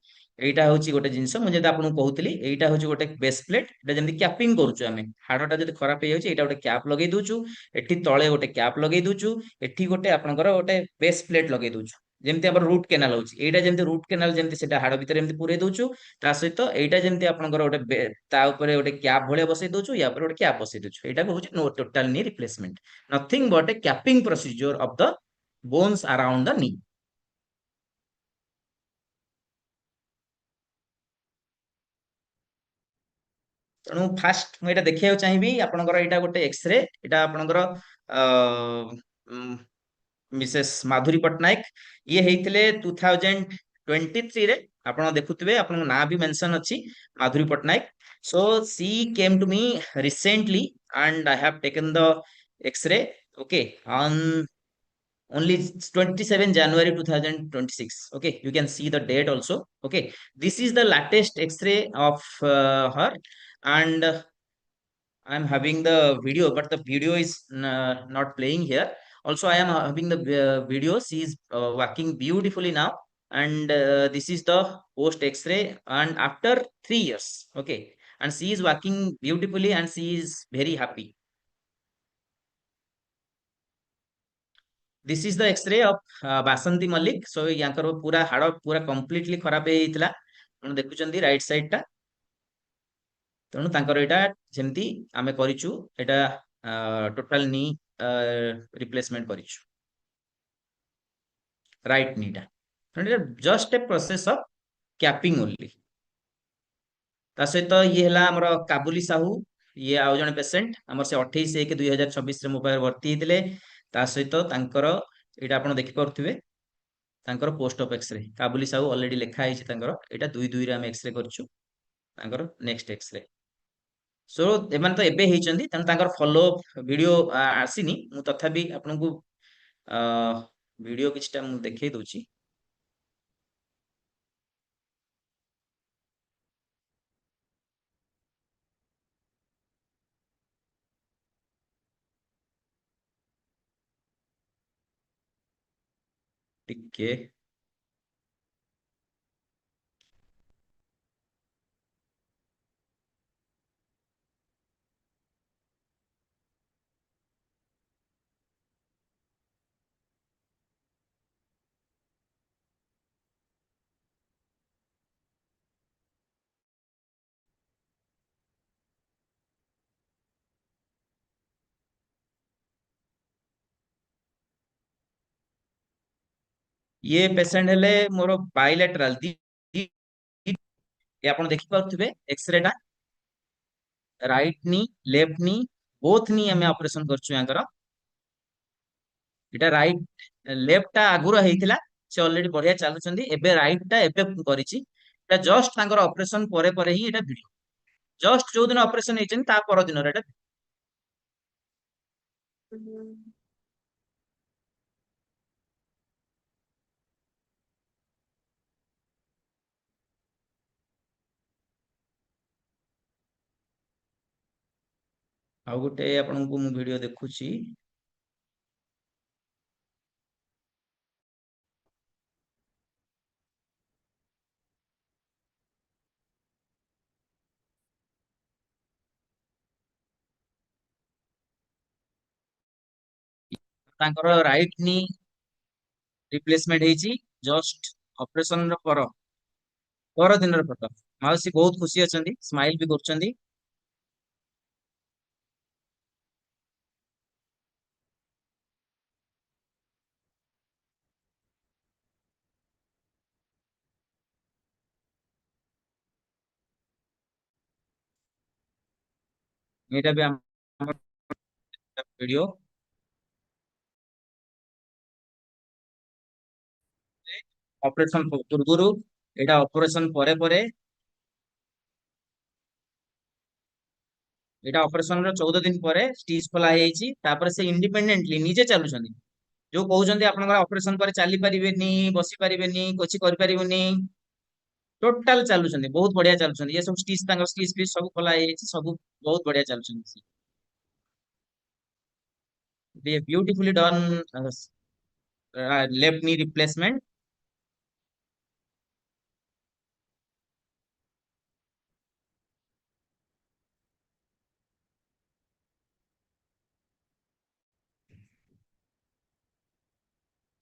एटा होची गोटे जिंस मु जेदा आपन कहउतली एटा होची गोटे बेस प्लेट एटा जेंति कैपिंग करूछु आमे हाडटा जदि खराब हे जाउची एटा गोटे कैप लगेई दोछु एठी तळे गोटे कैप लगेई दोछु एठी गोटे आपनकर गोटे बेस प्लेट लगेई दोछु जेंति हमर रूट केनाल होची एटा जेंति रूट केनाल जेंति सेटा हाड भीतर एंति पुरे दोछु ता सहित एटा जेंति आपनकर गोटे ता ऊपर गोटे कैप भले बसई दोछु या ऊपर गोटे कैप बसई दोछु एटा होची no total knee replacement nothing but a capping procedure of the bones around the knee. ତେଣୁ ଫାଷ୍ଟ ମୁଁ ଏଟା ଦେଖିବାକୁ ଚାହିଁବି ଆପଣଙ୍କର ଏଇଟା ଗୋଟେ ଏକ୍ସରେ ଏଟା ଆପଣଙ୍କର ମିସେସ୍ ମାଧୁରୀ ପଟ୍ଟନାୟକ ଇଏ ହେଇଥିଲେ 2023 ରେ ଆପଣ ଦେଖୁଥିବେ ଆପଣଙ୍କ ନାଁ ବି ମେନସନ ଅଛି Madhuri Patnaik so she came to me recently and I have taken the x-ray okay on only 27 January 2026. Okay, you can see the date also. Okay, this is the latest X-ray of her, and I'm having the video, but the video is not playing here. Also, I am having the video. She is working beautifully now, and this is the post X-ray, and after 3 years. Okay, and she is working beautifully, and she is very happy. This is the X-ray of Basanti Malik. So याकर पूरा हाड़ पूरा completely खराब ହେଇଥିଲା ଆପଣ ଦେଖୁଛନ୍ତି right side ଟା ତେଣୁ ତାଙ୍କର ଏଇଟା ଯେମିତି ଆମେ କରିଛୁ ଏଇଟା ଟୋଟାଲ ନି ରିପ୍ଲେସମେଣ୍ଟ କରିଛୁ ରାଇଟ ନି ଟା ତେଣୁ ଏଇଟା just a process of capping only ତା ସହିତ ଇଏ ହେଲା ଆମର କାବୁଲି ସାହୁ ଇଏ ଆଉ ଜଣେ ପେସେଣ୍ଟ ଆମର ସେ 28/1/2026 ରେ ମୋ ପାଖରେ ଭର୍ତ୍ତି ହେଇଥିଲେ ତା ସହିତ ତାଙ୍କର ଏଇଟା ଆପଣ ଦେଖିପାରୁଥିବେ ତାଙ୍କର post of X-ray Kabuli Sahu already ଲେଖା ହେଇଛି ତାଙ୍କର ଏଇଟା 2/2 ରେ ଆମେ ଏକ୍ସରେ କରିଛୁ ତାଙ୍କର ନେକ୍ସଟ ଏକ୍ସରେ ସୋ ଏମାନେ ତ ଏବେ ହେଇଛନ୍ତି ତେଣୁ ତାଙ୍କର ଫଲୋ ଅପ୍ ଭିଡିଓ ଆସିନି ମୁଁ ତଥାପି ଆପଣଙ୍କୁ ଭିଡିଓ କିଛିଟା ମୁଁ ଦେଖେଇ ଦଉଛି ଟିକେ ଇଏ ପେସେଣ୍ଟ ହେଲେ ମୋର ବାଇଲେଟରାଲ ଆପଣ ଦେଖିପାରୁଥିବେ ଏକ୍ସରେ ଟା ରାଇଟ ନି ଲେଫ୍ଟ ନି ବୋଥ ନି ଆମେ ଅପରେସନ କରିଛୁ ୟାଙ୍କର ଏଟା ରାଇଟ ଲେଫ୍ଟ ଟା ଆଗରୁ ହେଇଥିଲା ସେ ଅଲରେଡି ବଢିଆ ଚାଲୁଛନ୍ତି ଏବେ ରାଇଟ ଟା ଏବେ କରିଛି ଏଟା ଜଷ୍ଟ ତାଙ୍କର ଅପରେସନ ପରେ ପରେ ହିଁ ଏଟା ଭିଡିଓ ଜଷ୍ଟ ଯୋଉ ଦିନ ଅପରେସନ ହେଇଛନ୍ତି ତା ପର ଦିନର ଏଟା ଆଉ ଗୋଟେ ଆପଣଙ୍କୁ ମୁଁ ଭିଡିଓ ଦେଖୁଛି ତାଙ୍କର ରାଇଟ ନି ରିପ୍ଲେସମେଣ୍ଟ ହେଇଛି ଜଷ୍ଟ ଅପରେସନ ର ପର ଦିନର ଫଟୋ ମାଉସୀ ବହୁତ ଖୁସି ଅଛନ୍ତି ସ୍ମାଇଲ ବି କରୁଛନ୍ତି ଏଇଟା ବି ଆମର ଭିଡିଓ ଅପରେସନ ପୂର୍ବରୁ ଏଇଟା ଅପରେସନ ପରେ ପରେ ଏଇଟା ଅପରେସନ ର 14 ଦିନ ପରେ ଷ୍ଟିଚ୍ ଖୋଲା ହେଇଯାଇଛି ତାପରେ ସେ ଇଣ୍ଡିପେଣ୍ଡେଣ୍ଟଲି ନିଜେ ଚାଲୁଛନ୍ତି ଯୋଉ କହୁଛନ୍ତି ଆପଣଙ୍କର ଅପରେସନ ପରେ ଚାଲି ପାରିବେନି ବସି ପାରିବେନି କିଛି କରିପାରିବେନି ଟୋଟାଲ ଚାଲୁଛନ୍ତି ବହୁତ ବଢିଆ ଚାଲୁଛନ୍ତି ଏ ସବୁ ଷ୍ଟିଚ୍ ତାଙ୍କ ଷ୍ଟିଚ୍ ଫିଚ୍ ସବୁ ଖୋଲା ହେଇଯାଇଛି ସବୁ ବହୁତ ବଢିଆ ଚାଲୁଛନ୍ତି beautifully done left knee replacement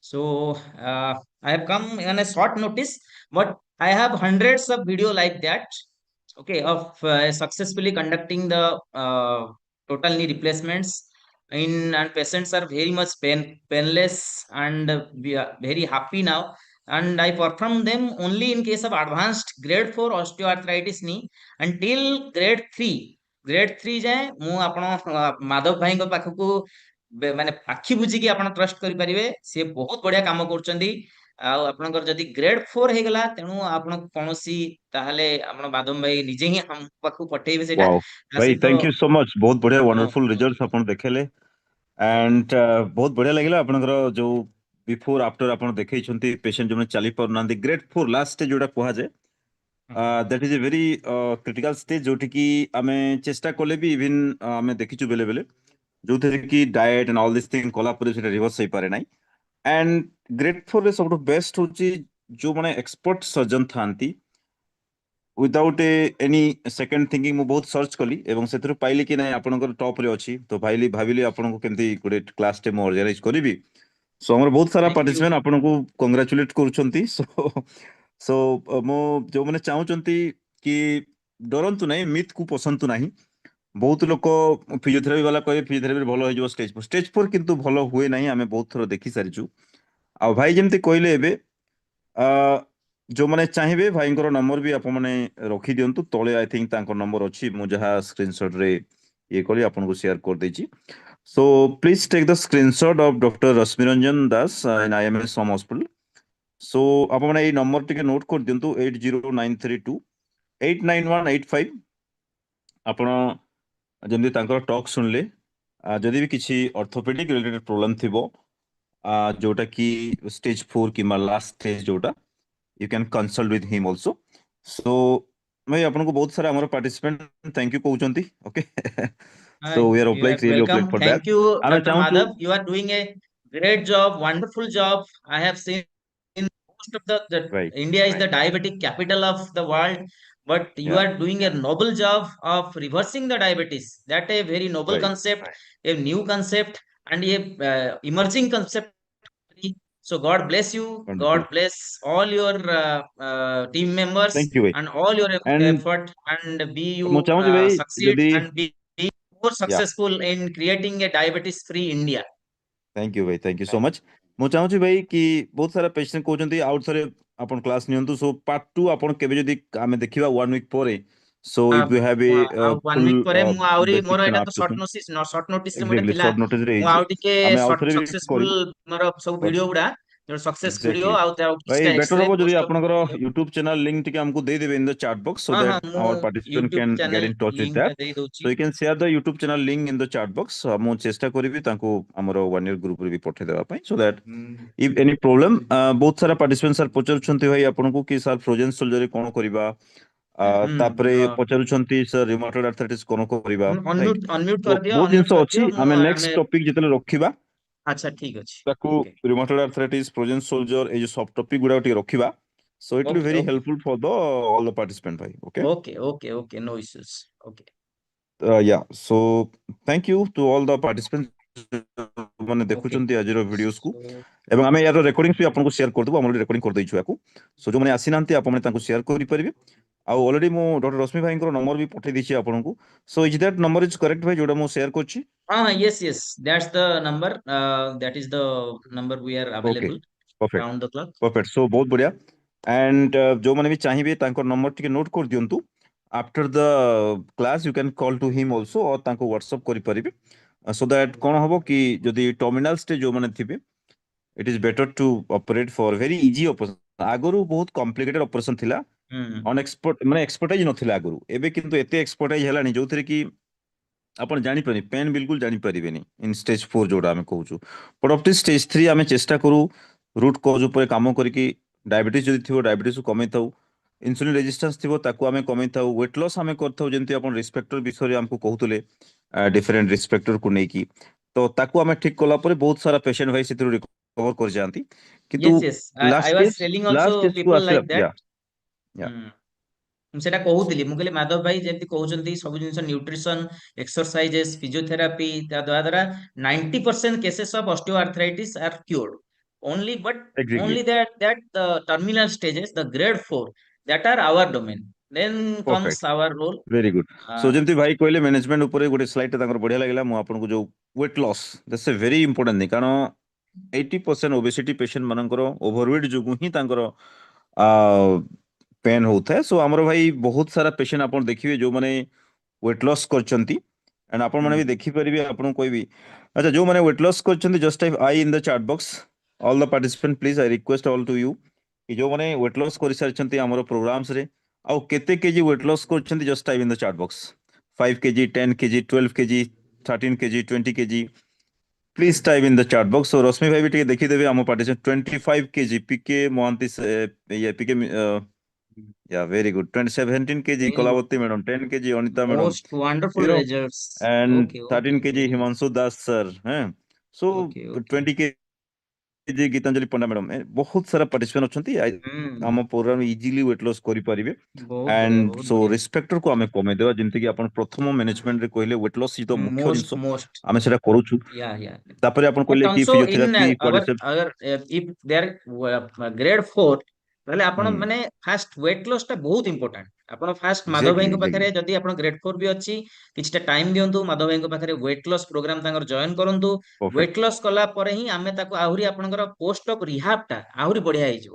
so I have come in a short notice but I have hundreds of video like that okay of successfully conducting the total knee replacements in and patients are very much painless and we are very happy now and I perform them only in case of advanced grade 4 osteoarthritis knee until grade 3 ଯାଏ ମୁଁ ଆପଣ ମାଧବ ଭାଇଙ୍କ ପାଖକୁ ମାନେ ଆଖି ବୁଝିକି ଆପଣ trust କରିପାରିବେ ସିଏ ବହୁତ ବଢିଆ କାମ କରୁଛନ୍ତି ଆଉ ଆପଣଙ୍କର ଯଦି ଗ୍ରେଡ 4 ହେଇଗଲା ତେଣୁ ଆପଣ କୌଣସି ତାହେଲେ ଆପଣ ବାଦମ ଭାଇ ନିଜେ ହିଁ ଆମ ପାଖକୁ ପଠେଇବେ ସେଇଟା वाओ ତା भाई ସହିତ थैंक यू सो मच बहुत बढ़िया ହଁ वंडरफुल रिजल्ट्स आपण देखेले एंड बहुत बढ़िया लगिला आपनकर जो बिफोर आफ्टर आपण देखैछंती पेशेंट जो चली पार ना ग्रेड 4 लास्ट स्टेज जोटा कहा जाए that is a very critical stage जोटी की आमे चेष्टा कले भी इवन आमे देखिछु बेले बेले जो थे कि diet and all this thing कला पर सेटा रिवर्स होई पारे नाही एंड ग्रेड 4 रे सब बेस्ट होची जो माने एक्सपर्ट सर्जन थांती विदाउट एनी सेकंड थिंकिंग मु बहुत सर्च कली एवं सेथरु पाइली कि नाही आपनकर टॉप रे अछि तो भाईली भाबिली आपनको केमती गुडे क्लास टे मो ऑर्गेनाइज करिवि सो हमर बहुत सारा थैंक यू। पार्टिसिपेंट आपनको कांग्रेचुलेट करूछंती सो मो जो माने चाहूचंती कि डरंतु नाही मिथ को पसंतु नाही बहुत लोक फिजियोथेरापी वाला कहे फिजियोथेरापी भलो हो स्टेज 4 किंतु भलो हुए नाही आमे बहुत थरो देखि सारिछु आ भाई जेमती कहले एबे जो मैंने चाहिए भाई नंबर भी आप रखी दिंतु तले आई थिंक नंबर अच्छी मुझे स्क्रीनशॉट रे ये करी आपको शेयर कर देछि so please take the screenshot of doctor Rashmiranjan Das in IMS home hospital so आप नंबर टिके नोट कर दिंतु 80932 89185 ଆପଣ ଯେମିତି ତାଙ୍କର ଟକ୍ ଶୁଣିଲେ ଯଦି ବି କିଛି ଅର୍ଥୋପେଡିକ ରିଲେଟେଡ ପ୍ରୋବ୍ଲେମ ଥିବ ଯୋଉଟା କି ଷ୍ଟେଜ 4 କିମ୍ବା ଲାଷ୍ଟ ଷ୍ଟେଜ ଯୋଉଟା you can consult with him also so भाई आपनको बहुत सारा हमारा पार्टिसिपेंट थैंक यू कहउचंती okay Hi, so we are you are obliged really obliged welcome. for that Thank you, आमे Dr. चाहूछु Madhav. You are doing a great job, wonderful job. I have seen in most of the right India is the diabetic capital of the world, but you yeah are doing a noble job of reversing the diabetes. That a very noble right concept, a new concept, and a emerging concept. So God bless you. wonderful God bless all your team members thank you भाई and all your and effort, and be ମୁଁ you ଚାହୁଁଛି ଭାଇ succeed ଯଦି and be more yeah successful in creating a diabetes free India. Thank you भाई thank you so much ମୁଁ ଚାହୁଁଛି ଭାଇ କି ବହୁତ ସାରା ପେସେଣ୍ଟ କହୁଛନ୍ତି ଆଉ ଥରେ ଆପଣ କ୍ଲାସ ନିଅନ୍ତୁ ସୋ ପାର୍ଟ 2 ଆପଣ କେବେ ଯଦି ଆମେ ଦେଖିବା 1 ୱିକ୍ ପରେ ସୋ ଆ, ଇଫ ୟୁ ହ୍ୟାଭ ଏ ଆଉ ୱାନ୍ ଫୁଲ ୱିକ୍ ପରେ ମୁଁ ଆହୁରି ମୋର ଡେସ୍କ୍ରିପସନ ଏଇଟା ତ short apps notice short notice ରେ ଗୋଟେ ଏକ୍ସାକ୍ଟଲି ଥିଲା। ସର୍ଟ ନୋଟିସ ରେ ମୁଁ ହେଇଛି ଆଉ ଟିକେ ଆମେ ଆଉ ଥରେ ବି ସକ୍ସେସଫୁଲ କରିବୁ ମୋର ସବୁ ଭିଡିଓ ଗୁଡା ସକ୍ସେସ ଭିଡିଓ एग्जैक्टली ଆଉ ଆଉ भाई କିଛିଟା बेटर ଏକ୍ସରେ हम जदि ପୋଷ୍ଟ आपनकर यूट्यूब चैनल लिंक टिके हमको दे देबे in the chat box so ହଁ ହଁ दैट ମୁଁ our participant YouTube can get channel in touch with link ଟା दैट ଦେଇ ଦଉଛି। So you can share the YouTube channel link in the chat box हम चेष्टा करिवि तांको हमर 1 ईयर ग्रुप रे भी पठे देबा पई so that if any problem बहुत सारा पार्टिसिपेंट सर पचरुछंती भाई आपनको कि सर फ्रोजन सोल्जर कोन करबा तापरे पचरुछंती सर रिमोटेड आर्थराइटिस कोन करबा राइट ଅନମ୍ୟୁଟ ଅନମ୍ୟୁଟ तो କରିଦିଅ बहुत जिंस ଅନମ୍ୟୁଟ अछि କରିଦିଅ ମୁଁ हमें ଆମେ नेक्स्ट टॉपिक जितले रखिबा ଆଚ୍ଛା ଠିକ ଅଛି। ତାକୁ ଓକେ ରିମୋଟେଡ୍ ଆର୍ଥରାଇଟିସ୍ ଫ୍ରୋଜେନ୍ ସୋल्जर ଏଇ ଯୋଉ ସବ୍ ଟପିକ ଗୁଡାକ ଟିକେ ରଖିବା so it will be okay very okay helpful for the all the participant bhai okay okay okay okay no issues okay yeah so thank you to all the participants ମାନେ okay ଦେଖୁଛନ୍ତି ଆଜିର videos କୁ show ଏବଂ ଆମେ ୟାର ରେକର୍ଡିଂସ୍ ବି ଆପଣଙ୍କୁ share କରିଦେବୁ ଆମର ରେକର୍ଡିଂ କରିଦେଇଛୁ ୟାକୁ ସୋ ଯୋଉମାନେ ଆସିନାହାନ୍ତି ଆପଣମାନେ ତାଙ୍କୁ ସେୟାର କରିପାରିବେ ଆଉ ଅଲରେଡି ମୁଁ ଡକ୍ଟର ରଶ୍ମି ଭାଇଙ୍କର ନମ୍ବର ବି ପଠେଇ ଦେଇଛି ଆପଣଙ୍କୁ so is that number is correct ଭାଇ ଯୋଉଟା ମୁଁ ସେୟାର କରୁଛି yes yes that's the number that is the number we are okay available perfect round the clock perfect so बहुत बढ़िया एंड जो मैंने भी चाहिए तांको नंबर टिके नोट कर दियंतु after the class you can call to him also और तांको व्हाट्सएप करि परिबे सो दैट कोन हबो कि जदी टर्मिनल स्टेज जो माने थिबे it is better to operate for very easy operation आगरु बहुत कॉम्प्लिकेटेड ऑपरेशन थिला hmm अनएक्सपर्ट माने एक्सपर्टाइज नथिला आगरु एबे किंतु एते एक्सपर्टाइज हेलानी जोथरे कि आपण जानि पारि पेन बिल्कुल जानि परिबेनी इन स्टेज 4 जोडा हमें कहउछु बट अप टू स्टेज 3 हमें चेष्टा करू रूट कॉज ऊपर काम करके डायबिटीज जदि थिबो डायबिटीज को कमै थाउ इन्सुलिन रेजिस्टेंस थिबो ताकू हमें कमै थाउ वेट लॉस हमें करथाउ जेंति आपण रिस्पेक्टर विषय हमको कहउतले डिफरेंट रिस्पेक्टर को नेकी तो ताकू हमें ठीक कला पर बहुत सारा पेशेंट भाई से रिकवर कर जांती किंतु yes yes I was telling last also stage को people आसे like that या hmm ମୁଁ ସେଟା କହୁଥିଲି ମୁଁ କହିଲି ମାଧବ ଭାଇ ଯେମିତି କହୁଛନ୍ତି ସବୁ ଜିନିଷ ନ୍ୟୁଟ୍ରିସନ ଏକ୍ସରସାଇଜେସ୍ ଫିଜିଓଥେରାପି ତା ଦ୍ୱାରା 90% cases of osteoarthritis are cured only but exactly only that the terminal stages the grade 4 that are our domain then comes perfect our role very good so uh, जेमती भाई कहले मैनेजमेंट ऊपर गोटे slide तांकर बढ़िया लागला मु आपनको जो weight loss that's a very important thing कारण 80% ओबेसिटी पेशेंट मानकर ओवरवेट जोगु ही तांकर पेन होता है सो हमर भाई बहुत सारा पेशेंट आपण देखिबे जो माने वेट लॉस करचंती एंड आपण माने भी hmm, देखि परिबे आपण कोई भी अच्छा जो माने वेट लॉस करचंती just type I in the chat box all the participant please I request all to you कि जो माने वेट लॉस करि सारचंती हमर प्रोग्राम्स रे आउ केते केजी वेट लॉस करचंती just type in the chat box 5 KG 10 KG 12 KG 13 KG 20 KG please type in the chat box so Rashmi भाई भी टिके देखि देबे हम पार्टिसिपेंट 25 केजी पीके मोहंती ये पीके या very good 17 KG Very good. Kalavati madam 10 KG Anita madam Most wonderful you know results. And Okay, okay, 13 KG very nice. Himanshu Das sir हैं so Okay, okay. 20 KG Gitanjali Panda madam बहुत सारा पार्टिसिपेंट अछंती Hmm. हम प्रोग्राम इजीली वेट लॉस करि परिबे बहुत बढ़िया, and बहुत सो बढ़िया. रिस्पेक्टर को आमे कमे देवा जेंति कि आपण प्रथम मैनेजमेंट रे कहले वेट लॉस तो मुख्य Most, जिंस most. आमे सेटा करूछु Yeah, yeah. तापरे आपण But कहले कि also in physiotherapy our quadriceps if they are grade 4 ତାହେଲେ ଆପଣ हम्म ମାନେ ଫାଷ୍ଟ ୱେଟ୍ ଲସ୍ ଟା ବହୁତ ଇମ୍ପୋର୍ଟାଣ୍ଟ ଆପଣ ଫାଷ୍ଟ ମାଧବ एग्जैक्टली ଭାଇଙ୍କ ପାଖରେ एग्जैक्टली ଯଦି ଆପଣ ଗ୍ରେଡ୍ 4 ବି ଅଛି କିଛିଟା ଟାଇମ ଦିଅନ୍ତୁ ମାଧବ ଭାଇଙ୍କ ପାଖରେ ୱେଟ୍ ଲସ୍ ପ୍ରୋଗ୍ରାମ ତାଙ୍କର ଜଏନ କରନ୍ତୁ ୱେଟ୍ परफेक्ट ଲସ୍ କଲା ପରେ ହିଁ ଆମେ ତାକୁ ଆହୁରି ଆପଣଙ୍କର ପୋଷ୍ଟ ଅଫ୍ ରିହାବ ଟା ଆହୁରି ବଢିଆ ହେଇଯିବ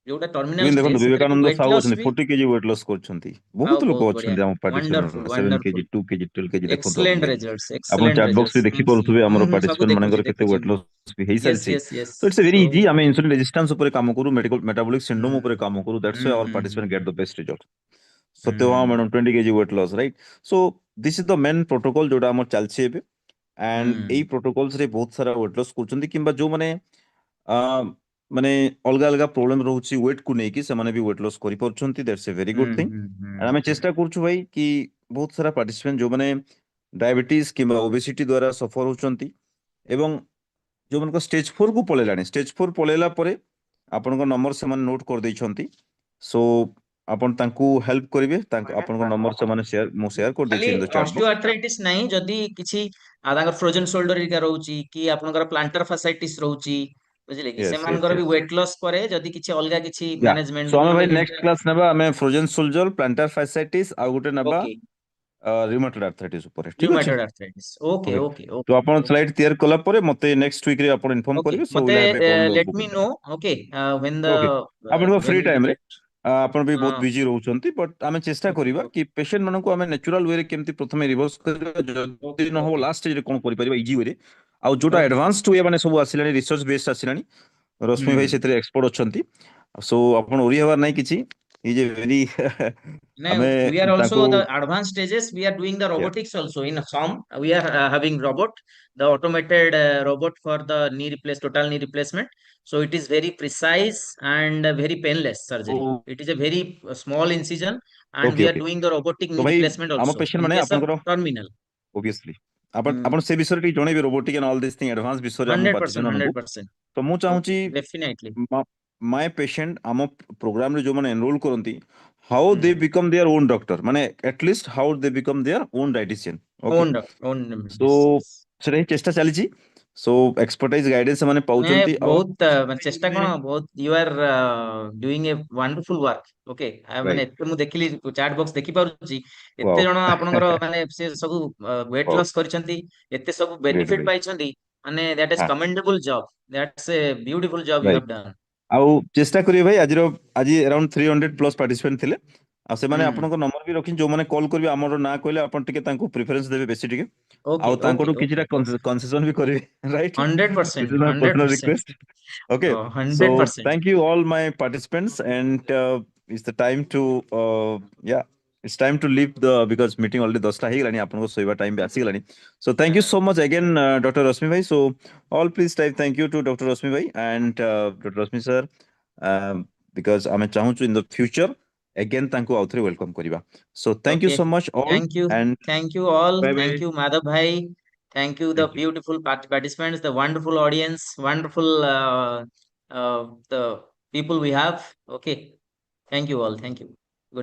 ଯୋଉଟା ଟର୍ମିନାଲ इवन देखो ଷ୍ଟେଜ ସେଥିରେ ବି विवेकानंद ୱେଟ୍ साहू ଲସ୍ अच्छा ବି 40 केजी वेट लॉस करछंती ଆଉ बहुत लोग ବହୁତ ବଢିଆ अच्छा हम ୱଣ୍ଡରଫୁଲ पार्टिसिपेंट 7 केजी ୱଣ୍ଡରଫୁଲ 2 केजी 12 केजी देखो तो ଏକ୍ସଲେଣ୍ଟ आपने ରେଜଲ୍ଟସ ଆପଣ ଏକ୍ସଲେଣ୍ଟ ଚାଟ ବକ୍ସ ରେ ରେଜଲ୍ଟସ ଦେଖି ପାରୁଥିବେ ଆମର ସବୁ ପାର୍ଟିସିପେଣ୍ଟ ଦେଖୁଛି ମାନଙ୍କର କେତେ ଦେଖୁଛି ୱେଟ ମୁଁ ଲସ୍ ବି ହେଇ ୟେସ୍ ସାରିଛି ୟେସ୍ ୟେସ୍ ତ ଇଟ୍ସ ଭେରି ସୋ ଇଜି ଆମେ ଇନ୍ସୁଲିନ ରେଜିଷ୍ଟାନ୍ସ ଉପରେ କାମ କରୁ ମେଟାବolic ସିଣ୍ଡ୍ରୋମ ଉପରେ ହୁଁ କାମ କରୁ ଦ୍ୟାଟ୍ସ ହୁଁ व्हाई आवर ହୁଁ पार्टिसिपेंट गेट ହୁଁ द बेस्ट रिजल्ट सत्यभामा ହୁଁ madam 20 KG weight loss right so this is the main protocol जोटा हमर चालछि एबे एंड एई ହୁଁ प्रोटोकॉल्स रे बहुत सारा वेट लॉस करछंती किंबा जो माने आ माने अलगा अलगा प्रोब्लेम रहउछि वेट को नेकी से माने भी वेट लॉस करि परछंती दैट्स ए वेरी ହୁଁ गुड थिंग ହୁଁ एंड ଆମେ ହୁଁ ଚେଷ୍ଟା କରୁଛୁ ଭାଇ କି ବହୁତ ସାରା ପାର୍ଟିସିପେଣ୍ଟ ଯୋଉମାନେ ଡାଇବେଟିସ୍ କିମ୍ବା ଓବେସିଟି ଦ୍ୱାରା ସଫର ହଉଛନ୍ତି ଏବଂ ଯୋଉମାନଙ୍କ ଷ୍ଟେଜ 4 କୁ ପଳେଇଲାଣି ଷ୍ଟେଜ 4 ପଳେଇଲା ପରେ ଆପଣଙ୍କ ନମ୍ବର ସେମାନେ ନୋଟ୍ କରିଦେଇଛନ୍ତି ସୋ ଆପଣ ତାଙ୍କୁ ହେଲ୍ପ କରିବେ ଆପଣଙ୍କ ନମ୍ବର ସେମାନେ ସେୟାର ମୁଁ ସେୟାର କରିଦେଇଛି ଖାଲି in the chat osteo box arthritis ନାହିଁ ଯଦି କିଛି ତାଙ୍କର ଫ୍ରୋଜେନ ସୋଲ୍ଡର ହେରିକା ରହୁଛି କି ଆପଣଙ୍କର ପ୍ଲାଣ୍ଟାର ଫାସାଇଟିସ୍ ରହୁଛି ବୁଝିଲେ କି ୟେସ୍ ୟେସ୍ ସେମାନଙ୍କର ବି ୟେସ୍ ୱେଟ୍ ଲସ୍ ପରେ ଯଦି କିଛି ଅଲଗା କିଛି या ମ୍ୟାନେଜମେଣ୍ଟ ସୋ ଆମେ ଭାଇ ନହେଲେ ନେକ୍ସଟ କ୍ଲାସ୍ ନେବା ଆମେ ଫ୍ରୋଜେନ୍ ସୋଲଜର ପ୍ଲାଣ୍ଟାର ଫାସାଇଟିସ୍ ଆଉ ଗୋଟେ ନେବା ଓକେ ରିମେଟଏଡ୍ ଆର୍ଥ୍ରାଇଟିସ୍ ଉପରେ ଠିକ ଅଛି rheumatoid arthritis okay okay okay ତ ଓକେ ଆପଣ ଓକେ ସ୍ଲାଇଡ୍ ତିଆରି କଲା ପରେ ମତେ ନେକ୍ସଟ ୱିକ୍ ରେ ଆପଣ ଇନଫର୍ମ ଓକେ କରିବେ ସୋ ମତେ will have a call let me booking no okay when the okay ଆପଣଙ୍କ when free will be time ରେ डेट ଆପଣ ବି ବହୁତ हाँ ବିଜି ରହୁଛନ୍ତି ବଟ୍ ଆମେ ଚେଷ୍ଟା ओके କରିବା କି ପେସେଣ୍ଟ ମାନଙ୍କୁ ଆମେ ନ୍ୟାଚୁରାଲ ୱେରେ କେମିତି ପ୍ରଥମେ ରିଭର୍ସ କରିବା ଯଦି ओके ନ ହବ ओके ଲାଷ୍ଟ ଷ୍ଟେଜରେ କଣ କରିପାରିବା ଇଜି ୱେରେ ଆଉ ଯୋଉଟା ओके ଆଡଭାନ୍ସଡ ୱେ ମାନେ ସବୁ ଆସିଲାଣି ରିସର୍ଚ୍ଚ ବେସ୍ଡ ଆସିଲାଣି ରଶ୍ମି ଭାଇ हम्म ସେଥିରେ ଏକ୍ସପର୍ଟ ଅଛନ୍ତି ସୋ ଆପଣ ଓରି ହେବାର ନାହିଁ କିଛି ଇଜ ଏ ଭେରି No, ଆମେ we are ତାଙ୍କୁ also the advanced stages. We are doing the yeah, robotics also in some. We are having robot, the automated robot for the knee replace, total knee replacement. So it is very precise and very painless surgery. O It is a very small incision, and okay we are okay doing the robotic ତ knee ଭାଇ replacement ଆମ also patient in ମାନେ case of ଆପଣଙ୍କର terminal. obviously ଆପଣ Hmm. ଆପଣ ସେ ବିଷୟରେ ଟିକେ ଜଣେଇବେ robotic and all this thing advance ବିଷୟରେ ଆମ 100%, ପାର୍ଟିସିପେଣ୍ଟ ମାନଙ୍କୁ 100%. ତ ମୁଁ ଚାହୁଁଛି Okay, definitely. माय पेशेंट आम प्रोग्राम रे जो माने एनरोल करंती how they Hmm. Become their own doctor माने at least how they become their own dietitian okay so Yes, yes. ସେଟା ହିଁ ଚେଷ୍ଟା ଚାଲିଛି ସୋ ଏକ୍ସପର୍ଟାଇଜ ଗାଇଡେନ୍ସ ସେମାନେ मैं ପାଉଛନ୍ତି ଆଉ बहुत चेष्टा कଣ बहुत you are doing a wonderful work okay ମାନେ ରାଇट ଏତେ ମୁଁ ଦେଖିଲି ଚାଟ୍ ବକ୍ସ ଦେଖି ପାରୁଛି ୱାଓ ଏତେ ଜଣ ଆପଣଙ୍କର ମାନେ ସେ ସବୁ ୱେଟ୍ ୱାଓ ଲସ୍ କରିଛନ୍ତି ଏତେ ସବୁ ଗ୍ରେଟ୍ ବେନିଫିଟ ଭାଇ ପାଇଛନ୍ତି ମାନେ ଦ୍ୟାଟ ଇଜ ହଁ commendable job that's a beautiful job you right have done ଆଉ ଚେଷ୍ଟା କରିବେ ଭାଇ ଆଜି ଆରାଉଣ୍ଡ 300 ପ୍ଲସ୍ ପାର୍ଟିସିପେଣ୍ଟ ଥିଲେ ଆଉ ସେମାନେ ହୁଁ ଆପଣଙ୍କ ନମ୍ବର ବି ରଖି ଯୋଉମାନେ କଲ୍ କରିବେ ଆମର ନାଁ କହିଲେ ଆପଣ ଟିକେ ତାଙ୍କୁ ପ୍ରିଫରେନ୍ସ ଦେବେ ବେଶୀ ଟିକେ ଓକେ ଆଉ ଓକେ ତାଙ୍କଠୁ ଓକେ କିଛିଟା ଓକେ କନସେସନ ବି କରିବେ right this 100% is my hundred personal percent request okay so 100% thank you all my participants and it's the time to yeah it's time to leave the because meeting already 10ଟା ହେଇଗଲାଣି ଆପଣଙ୍କ ଶୋଇବା time ବି ଆସିଗଲାଣି so thank you so much again Dr. Rashmi bhai so all please type thank you to Dr. Rashmi bhai and Dr. Rashmi sir because ଆମେ ଚାହୁଁଛୁ in the future again ତାଙ୍କୁ ଆଉଥରେ welcome କରିବା so thank you Okay. so much all Thank you. and Thank you all. bye bye Thank you, Madhav Bhai. Thank you, the thank you beautiful participants, the wonderful audience, wonderful the people we have. Okay. Thank you all. Thank you.